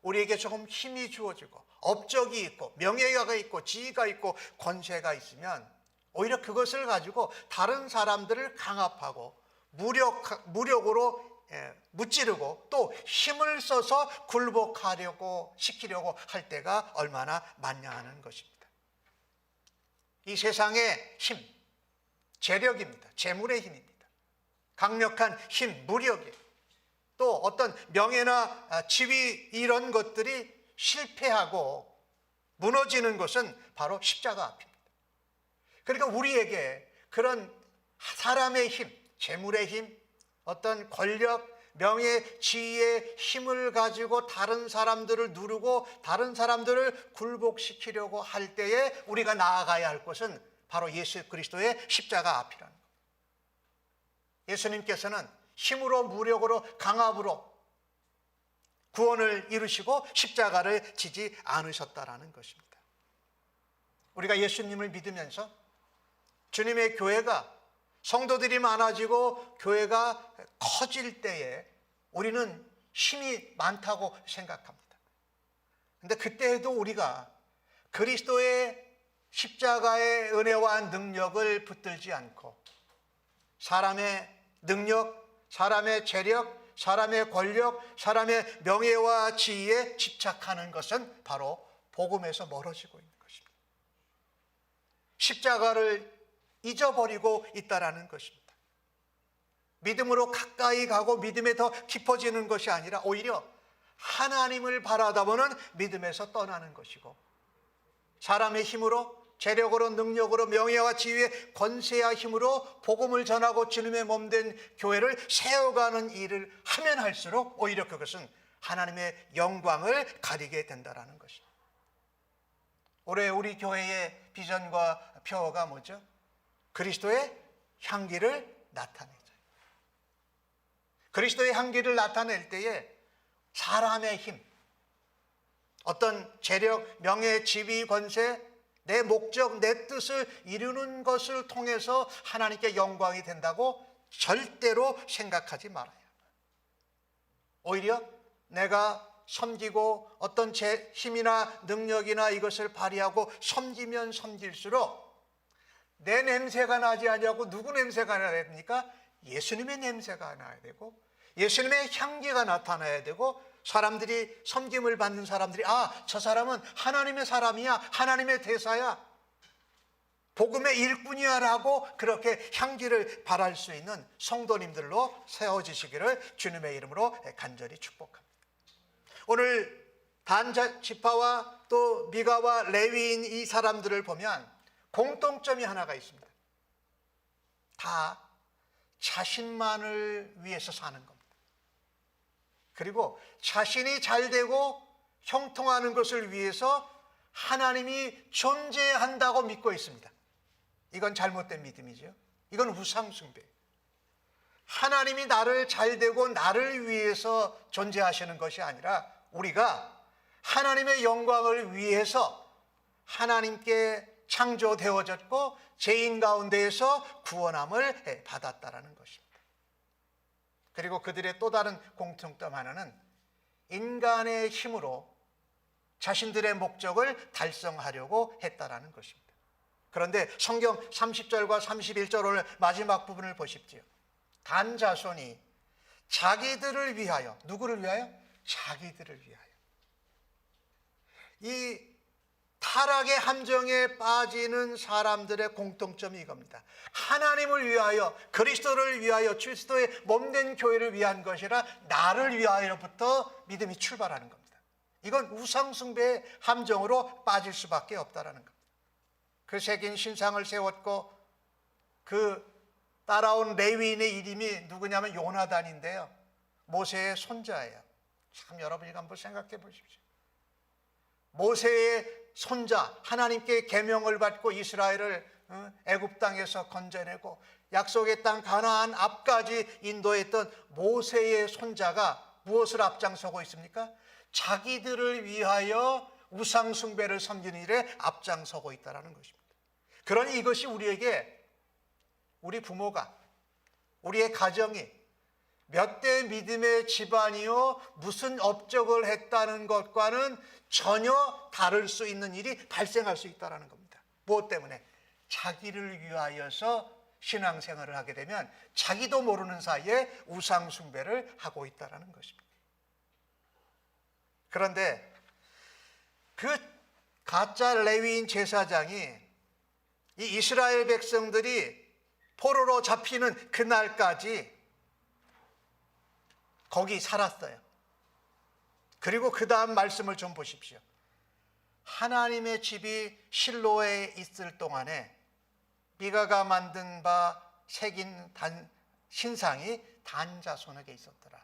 우리에게 조금 힘이 주어지고 업적이 있고 명예가 있고 지위가 있고 권세가 있으면 오히려 그것을 가지고 다른 사람들을 강압하고 무력으로 무찌르고 또 힘을 써서 굴복하려고 시키려고 할 때가 얼마나 많냐 하는 것입니다. 이 세상의 힘, 재력입니다. 재물의 힘입니다. 강력한 힘, 무력이에요. 또 어떤 명예나 지위 이런 것들이 실패하고 무너지는 것은 바로 십자가 앞입니다. 그러니까 우리에게 그런 사람의 힘, 재물의 힘, 어떤 권력, 명예, 지위의 힘을 가지고 다른 사람들을 누르고 다른 사람들을 굴복시키려고 할 때에 우리가 나아가야 할 것은 바로 예수 그리스도의 십자가 앞이라는 겁니다. 예수님께서는 힘으로 무력으로 강압으로 구원을 이루시고 십자가를 지지 않으셨다라는 것입니다. 우리가 예수님을 믿으면서 주님의 교회가 성도들이 많아지고 교회가 커질 때에 우리는 힘이 많다고 생각합니다. 그런데 그때에도 우리가 그리스도의 십자가의 은혜와 능력을 붙들지 않고 사람의 능력, 사람의 재력, 사람의 권력, 사람의 명예와 지위에 집착하는 것은 바로 복음에서 멀어지고 있는 것입니다. 십자가를 잊어버리고 있다라는 것입니다. 믿음으로 가까이 가고 믿음에 더 깊어지는 것이 아니라 오히려 하나님을 바라다보는 믿음에서 떠나는 것이고, 사람의 힘으로, 재력으로, 능력으로, 명예와 지위의 권세와 힘으로 복음을 전하고 주님의 몸된 교회를 세워가는 일을 하면 할수록 오히려 그것은 하나님의 영광을 가리게 된다는 것입니다. 올해 우리 교회의 비전과 표어가 뭐죠? 그리스도의 향기를 나타내죠. 그리스도의 향기를 나타낼 때에 사람의 힘, 어떤 재력, 명예, 지위, 권세, 내 목적, 내 뜻을 이루는 것을 통해서 하나님께 영광이 된다고 절대로 생각하지 말아요. 오히려 내가 섬기고 어떤 제 힘이나 능력이나 이것을 발휘하고 섬기면 섬길수록 내 냄새가 나지 않냐고 누구 냄새가 나야 됩니까? 예수님의 냄새가 나야 되고 예수님의 향기가 나타나야 되고 사람들이 섬김을 받는 사람들이 저 사람은 하나님의 사람이야, 하나님의 대사야, 복음의 일꾼이야 라고 그렇게 향기를 발할 수 있는 성도님들로 세워지시기를 주님의 이름으로 간절히 축복합니다. 오늘 단 지파와 또 미가와 레위인 이 사람들을 보면 공통점이 하나가 있습니다. 다 자신만을 위해서 사는 겁니다. 그리고 자신이 잘 되고 형통하는 것을 위해서 하나님이 존재한다고 믿고 있습니다. 이건 잘못된 믿음이죠. 이건 우상숭배예요. 하나님이 나를 잘 되고 나를 위해서 존재하시는 것이 아니라 우리가 하나님의 영광을 위해서 하나님께 창조되어졌고 죄인 가운데에서 구원함을 받았다라는 것입니다. 그리고 그들의 또 다른 공통점 하나는 인간의 힘으로 자신들의 목적을 달성하려고 했다라는 것입니다. 그런데 성경 30절과 31절 오늘 마지막 부분을 보십시오. 단 자손이 자기들을 위하여, 누구를 위하여? 자기들을 위하여. 이 타락의 함정에 빠지는 사람들의 공통점이 이겁니다. 하나님을 위하여, 그리스도를 위하여, 그리스도의 몸된 교회를 위한 것이라 나를 위하여부터 믿음이 출발하는 겁니다. 이건 우상숭배의 함정으로 빠질 수밖에 없다라는 겁니다. 그 새긴 신상을 세웠고 그 따라온 레위인의 이름이 누구냐면 요나단인데요. 모세의 손자예요. 참 여러분이 한번 생각해 보십시오. 모세의 손자, 하나님께 계명을 받고 이스라엘을 애굽 땅에서 건져내고 약속의 땅 가나안 앞까지 인도했던 모세의 손자가 무엇을 앞장서고 있습니까? 자기들을 위하여 우상 숭배를 섬기는 일에 앞장서고 있다는 것입니다. 그러니 이것이 우리에게 우리 부모가, 우리의 가정이 몇 대 믿음의 집안이요 무슨 업적을 했다는 것과는 전혀 다를 수 있는 일이 발생할 수 있다는 겁니다. 무엇 때문에? 자기를 위하여서 신앙생활을 하게 되면 자기도 모르는 사이에 우상 숭배를 하고 있다는 것입니다. 그런데 그 가짜 레위인 제사장이 이 이스라엘 백성들이 포로로 잡히는 그날까지 거기 살았어요. 그리고 그 다음 말씀을 좀 보십시오. 하나님의 집이 실로에 있을 동안에 미가가 만든 바 새긴 신상이 단 자손에게 있었더라.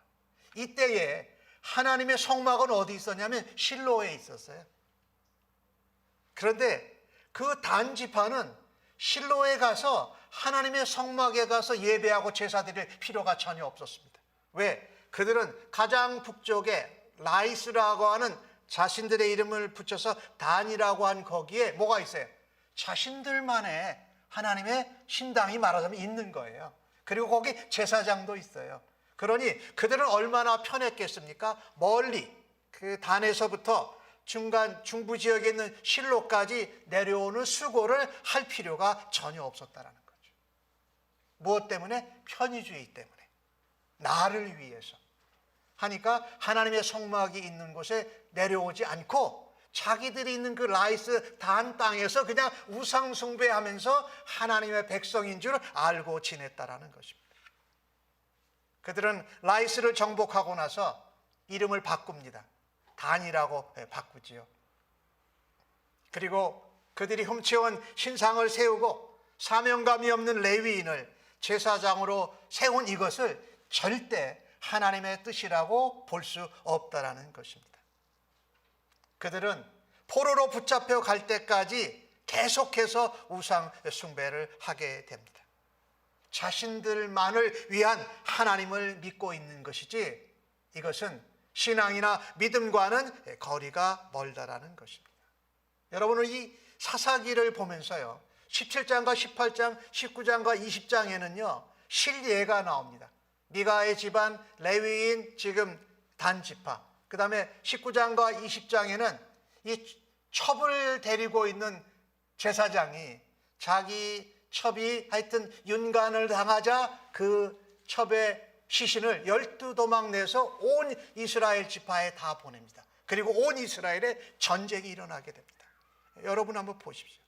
이때에 하나님의 성막은 어디 있었냐면 실로에 있었어요. 그런데 그 단 지파는 실로에 가서 하나님의 성막에 가서 예배하고 제사 드릴 필요가 전혀 없었습니다. 왜? 그들은 가장 북쪽에 라이스라고 하는 자신들의 이름을 붙여서 단이라고 한 거기에 뭐가 있어요? 자신들만의 하나님의 신당이 말하자면 있는 거예요. 그리고 거기 제사장도 있어요. 그러니 그들은 얼마나 편했겠습니까? 멀리 그 단에서부터 중부 지역에 있는 실로까지 내려오는 수고를 할 필요가 전혀 없었다는 거죠. 무엇 때문에? 편의주의 때문에. 나를 위해서 하니까 하나님의 성막이 있는 곳에 내려오지 않고 자기들이 있는 그 라이스 단 땅에서 그냥 우상 숭배하면서 하나님의 백성인 줄 알고 지냈다라는 것입니다. 그들은 라이스를 정복하고 나서 이름을 바꿉니다. 단이라고 바꾸지요. 그리고 그들이 훔쳐온 신상을 세우고 사명감이 없는 레위인을 제사장으로 세운 이것을 절대 하나님의 뜻이라고 볼 수 없다라는 것입니다. 그들은 포로로 붙잡혀 갈 때까지 계속해서 우상 숭배를 하게 됩니다. 자신들만을 위한 하나님을 믿고 있는 것이지 이것은 신앙이나 믿음과는 거리가 멀다라는 것입니다. 여러분은 이 사사기를 보면서요, 17장과 18장, 19장과 20장에는요 실예가 나옵니다. 미가의 집안, 레위인 지금 단지파, 그 다음에 19장과 20장에는 이 첩을 데리고 있는 제사장이 자기 첩이 하여튼 윤간을 당하자 그 첩의 시신을 12도망 내서 온 이스라엘 지파에 다 보냅니다. 그리고 온 이스라엘에 전쟁이 일어나게 됩니다. 여러분 한번 보십시오.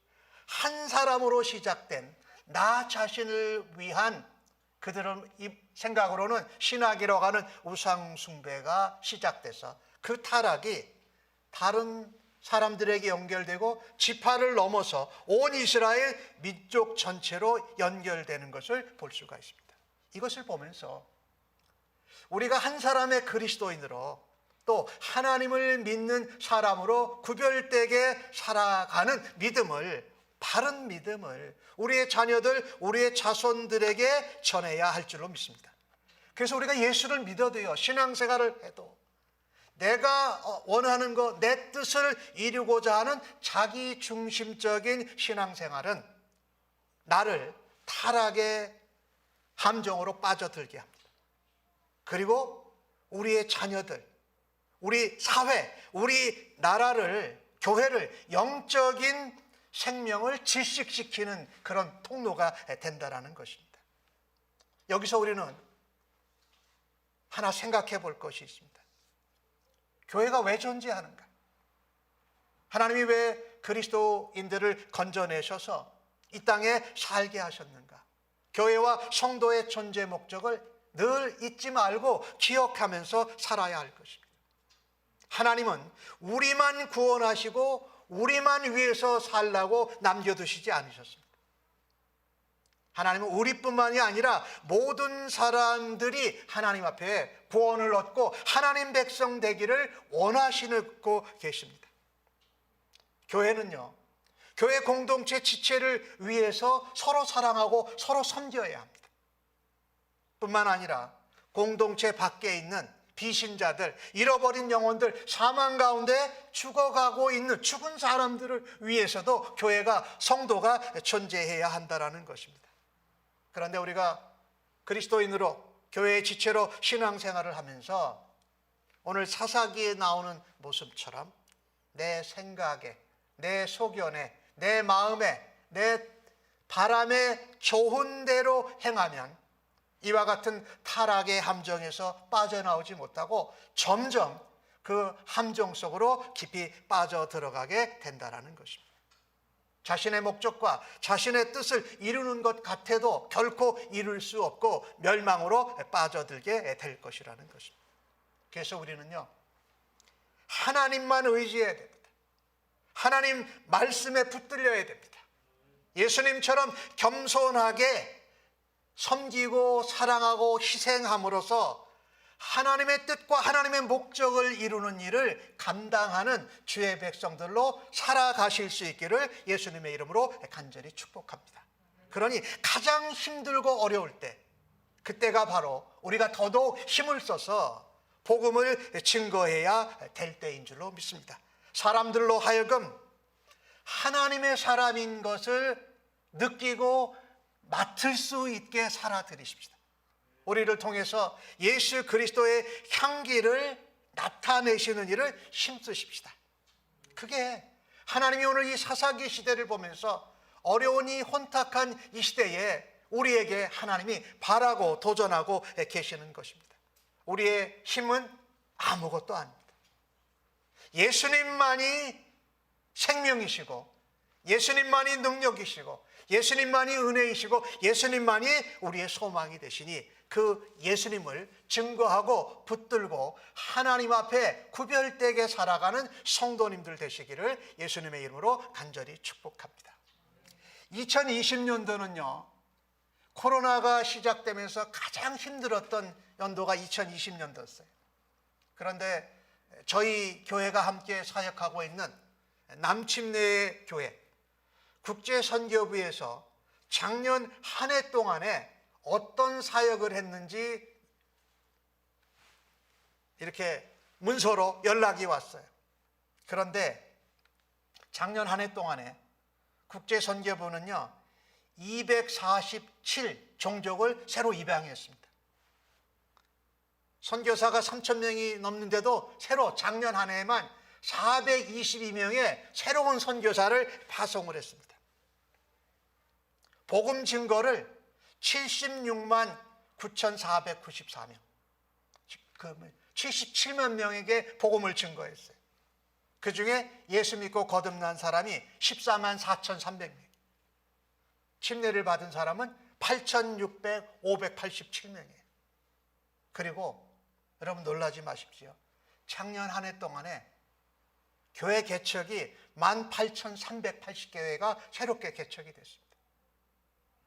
한 사람으로 시작된 나 자신을 위한 그들은 이 생각으로는 신학이라고 하는 우상 숭배가 시작돼서 그 타락이 다른 사람들에게 연결되고 지파를 넘어서 온 이스라엘 민족 전체로 연결되는 것을 볼 수가 있습니다. 이것을 보면서 우리가 한 사람의 그리스도인으로 또 하나님을 믿는 사람으로 구별되게 살아가는 믿음을, 바른 믿음을 우리의 자녀들, 우리의 자손들에게 전해야 할 줄로 믿습니다. 그래서 우리가 예수를 믿어도요, 신앙생활을 해도 내가 원하는 것, 내 뜻을 이루고자 하는 자기 중심적인 신앙생활은 나를 타락의 함정으로 빠져들게 합니다. 그리고 우리의 자녀들, 우리 사회, 우리 나라를, 교회를 영적인 생명을 질식시키는 그런 통로가 된다는 것입니다. 여기서 우리는 하나 생각해 볼 것이 있습니다. 교회가 왜 존재하는가? 하나님이 왜 그리스도인들을 건져내셔서 이 땅에 살게 하셨는가? 교회와 성도의 존재 목적을 늘 잊지 말고 기억하면서 살아야 할 것입니다. 하나님은 우리만 구원하시고 우리만 위해서 살라고 남겨두시지 않으셨습니다. 하나님은 우리뿐만이 아니라 모든 사람들이 하나님 앞에 구원을 얻고 하나님 백성 되기를 원하시고 계십니다. 교회는요, 교회 공동체 지체를 위해서 서로 사랑하고 서로 섬겨야 합니다. 뿐만 아니라 공동체 밖에 있는 비신자들, 잃어버린 영혼들, 사망 가운데 죽어가고 있는 죽은 사람들을 위해서도 교회가, 성도가 존재해야 한다는 것입니다. 그런데 우리가 그리스도인으로 교회의 지체로 신앙생활을 하면서 오늘 사사기에 나오는 모습처럼 내 생각에, 내 소견에, 내 마음에, 내 바람에 좋은 대로 행하면 이와 같은 타락의 함정에서 빠져나오지 못하고 점점 그 함정 속으로 깊이 빠져들어가게 된다는 것입니다. 자신의 목적과 자신의 뜻을 이루는 것 같아도 결코 이룰 수 없고 멸망으로 빠져들게 될 것이라는 것입니다. 그래서 우리는요, 하나님만 의지해야 됩니다. 하나님 말씀에 붙들려야 됩니다. 예수님처럼 겸손하게 섬기고 사랑하고 희생함으로써 하나님의 뜻과 하나님의 목적을 이루는 일을 감당하는 주의 백성들로 살아가실 수 있기를 예수님의 이름으로 간절히 축복합니다. 그러니 가장 힘들고 어려울 때, 그때가 바로 우리가 더더욱 힘을 써서 복음을 증거해야 될 때인 줄로 믿습니다. 사람들로 하여금 하나님의 사람인 것을 느끼고 맡을 수 있게 살아드리십시다. 우리를 통해서 예수 그리스도의 향기를 나타내시는 일을 힘쓰십시다. 그게 하나님이 오늘 이 사사기 시대를 보면서 어려우니 혼탁한 이 시대에 우리에게 하나님이 바라고 도전하고 계시는 것입니다. 우리의 힘은 아무것도 아닙니다. 예수님만이 생명이시고 예수님만이 능력이시고 예수님만이 은혜이시고 예수님만이 우리의 소망이 되시니 그 예수님을 증거하고 붙들고 하나님 앞에 구별되게 살아가는 성도님들 되시기를 예수님의 이름으로 간절히 축복합니다. 2020년도는요, 코로나가 시작되면서 가장 힘들었던 연도가 2020년도였어요. 그런데 저희 교회가 함께 사역하고 있는 남침내 교회, 국제선교부에서 작년 한 해 동안에 어떤 사역을 했는지 이렇게 문서로 연락이 왔어요. 그런데 작년 한 해 동안에 국제선교부는요 247 종족을 새로 입양했습니다. 선교사가 3,000명이 넘는데도 새로 작년 한 해에만 422명의 새로운 선교사를 파송을 했습니다. 복음 증거를 76만 9,494명, 77만 명에게 복음을 증거했어요. 그 중에 예수 믿고 거듭난 사람이 14만 4,300명, 침례를 받은 사람은 8,587명이에요. 그리고 여러분 놀라지 마십시오. 작년 한 해 동안에 교회 개척이 18,380개회가 새롭게 개척이 됐습니다.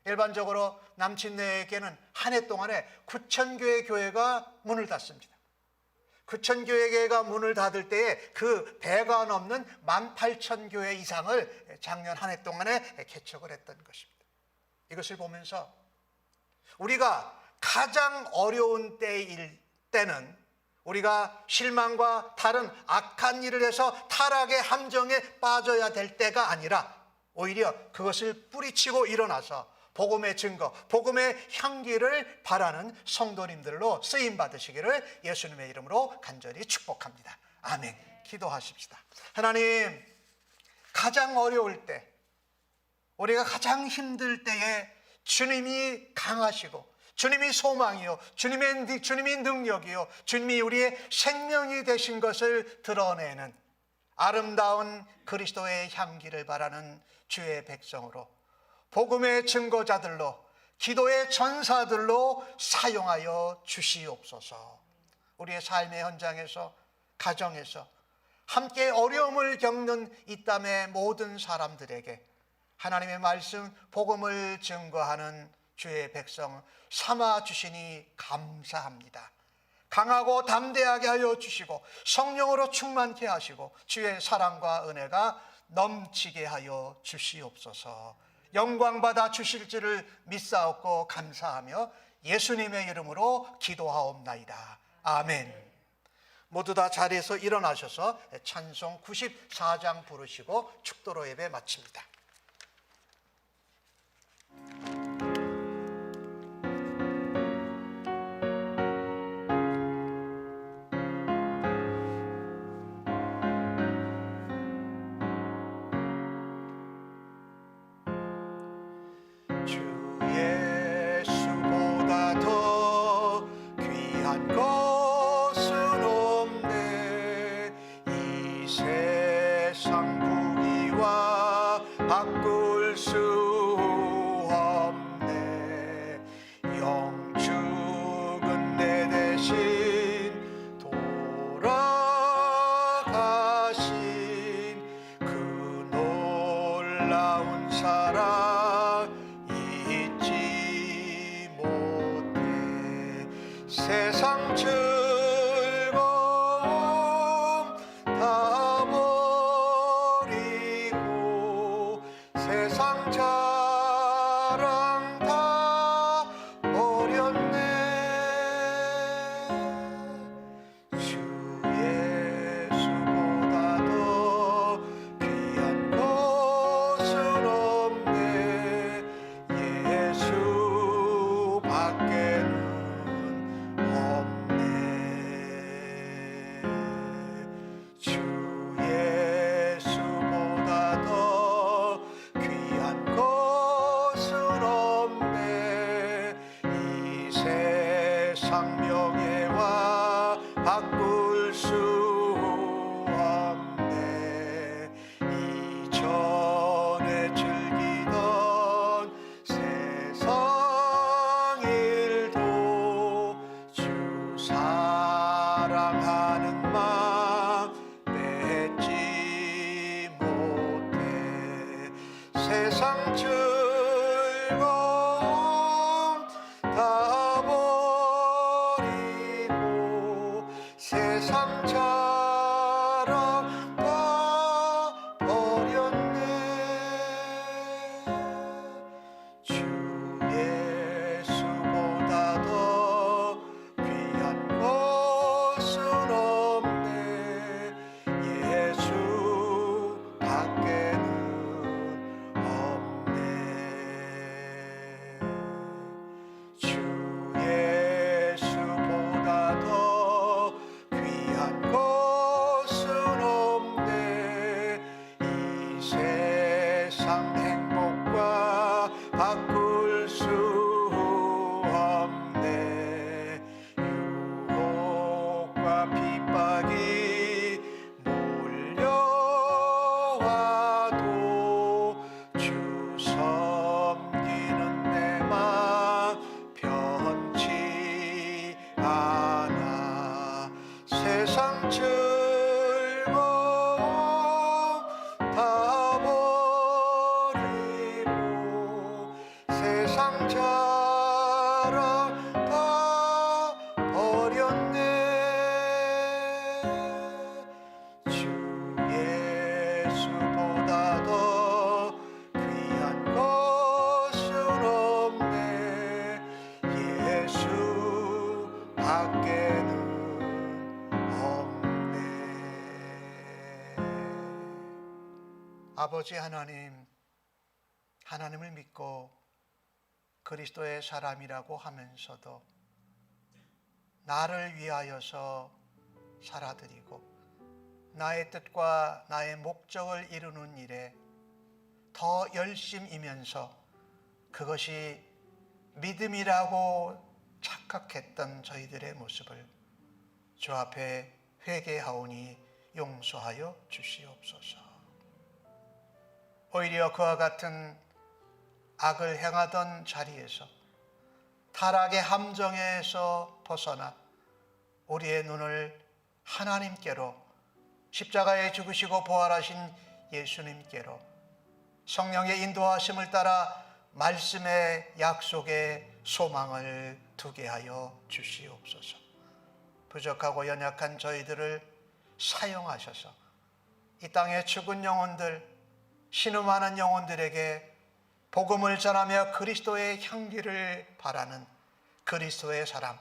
일반적으로 남친내에게는 한 해 동안에 9,000교회 교회가 문을 닫습니다. 9,000교회가 문을 닫을 때에 그 배가 넘는 18,000교회 이상을 작년 한 해 동안에 개척을 했던 것입니다. 이것을 보면서 우리가 가장 어려운 때는 우리가 실망과 다른 악한 일을 해서 타락의 함정에 빠져야 될 때가 아니라 오히려 그것을 뿌리치고 일어나서 복음의 증거, 복음의 향기를 바라는 성도님들로 쓰임 받으시기를 예수님의 이름으로 간절히 축복합니다. 아멘. 기도하십시다. 하나님, 가장 어려울 때, 우리가 가장 힘들 때에 주님이 강하시고 주님이 소망이요, 주님이 능력이요, 주님이 우리의 생명이 되신 것을 드러내는 아름다운 그리스도의 향기를 바라는 주의 백성으로 복음의 증거자들로 기도의 전사들로 사용하여 주시옵소서. 우리의 삶의 현장에서, 가정에서 함께 어려움을 겪는 이 땅의 모든 사람들에게 하나님의 말씀, 복음을 증거하는 주의 백성 삼아 주시니 감사합니다. 강하고 담대하게 하여 주시고 성령으로 충만케 하시고 주의 사랑과 은혜가 넘치게 하여 주시옵소서. 영광 받아 주실 줄을 믿사옵고 감사하며 예수님의 이름으로 기도하옵나이다. 아멘. 모두 다 자리에서 일어나셔서 찬송 94장 부르시고 축도로 예배 마칩니다. 세상 즐거움 다 버리고 세상 자랑 다 버렸네. 주 예수보다 더 귀한 것은 없네. 예수 밖에는 주 예수보다 더 귀한 것은 없네. 이 세상 명예와 바꿀 수 없네. 이전에 즐기던 세상 일도 주 사랑하는 마음 맺지 못해. 세상 즐거움 다 버리고 세상 자랑 다 버렸네. 시기와 핍박이 몰려와도 주 섬기는 내 맘 변치 않아. 세상 즐거움 다 버리고 세상 자랑 다 버렸네. 주 예수보다 더 귀한 것은 없네. 예수 밖에는 없네. 아버지 하나님을 믿고 그리스도의 사람이라고 하면서도 나를 위하여서 살아드리고 나의 뜻과 나의 목적을 이루는 일에 더 열심이면서 그것이 믿음이라고 착각했던 저희들의 모습을 주 앞에 회개하오니 용서하여 주시옵소서. 오히려 그와 같은 악을 행하던 자리에서 타락의 함정에서 벗어나 우리의 눈을 하나님께로, 십자가에 죽으시고 부활하신 예수님께로, 성령의 인도하심을 따라 말씀의 약속에 소망을 두게 하여 주시옵소서. 부족하고 연약한 저희들을 사용하셔서 이 땅의 죽은 영혼들, 신음하는 영혼들에게 복음을 전하며 그리스도의 향기를 바라는 그리스도의 사람,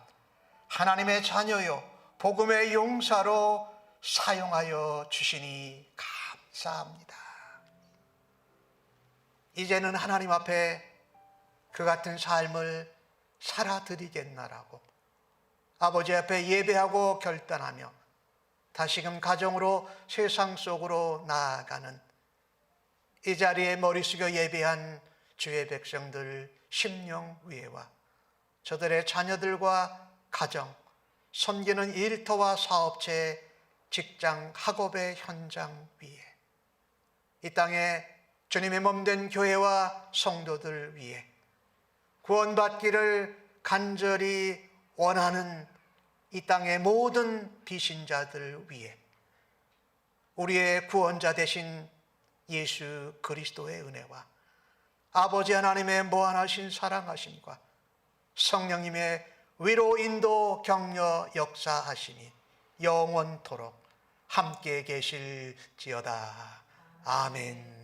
하나님의 자녀요 복음의 용사로 사용하여 주시니 감사합니다. 이제는 하나님 앞에 그 같은 삶을 살아드리겠나라고 아버지 앞에 예배하고 결단하며 다시금 가정으로 세상 속으로 나아가는 이 자리에 머리 숙여 예배한 주의 백성들 심령 위에와 저들의 자녀들과 가정, 섬기는 일터와 사업체, 직장, 학업의 현장 위에 이 땅에 주님의 몸된 교회와 성도들 위에 구원받기를 간절히 원하는 이 땅의 모든 비신자들 위에 우리의 구원자 되신 예수 그리스도의 은혜와 아버지 하나님의 무한하신 사랑하심과 성령님의 위로 인도 격려 역사하심이 영원토록 함께 계실지어다. 아멘.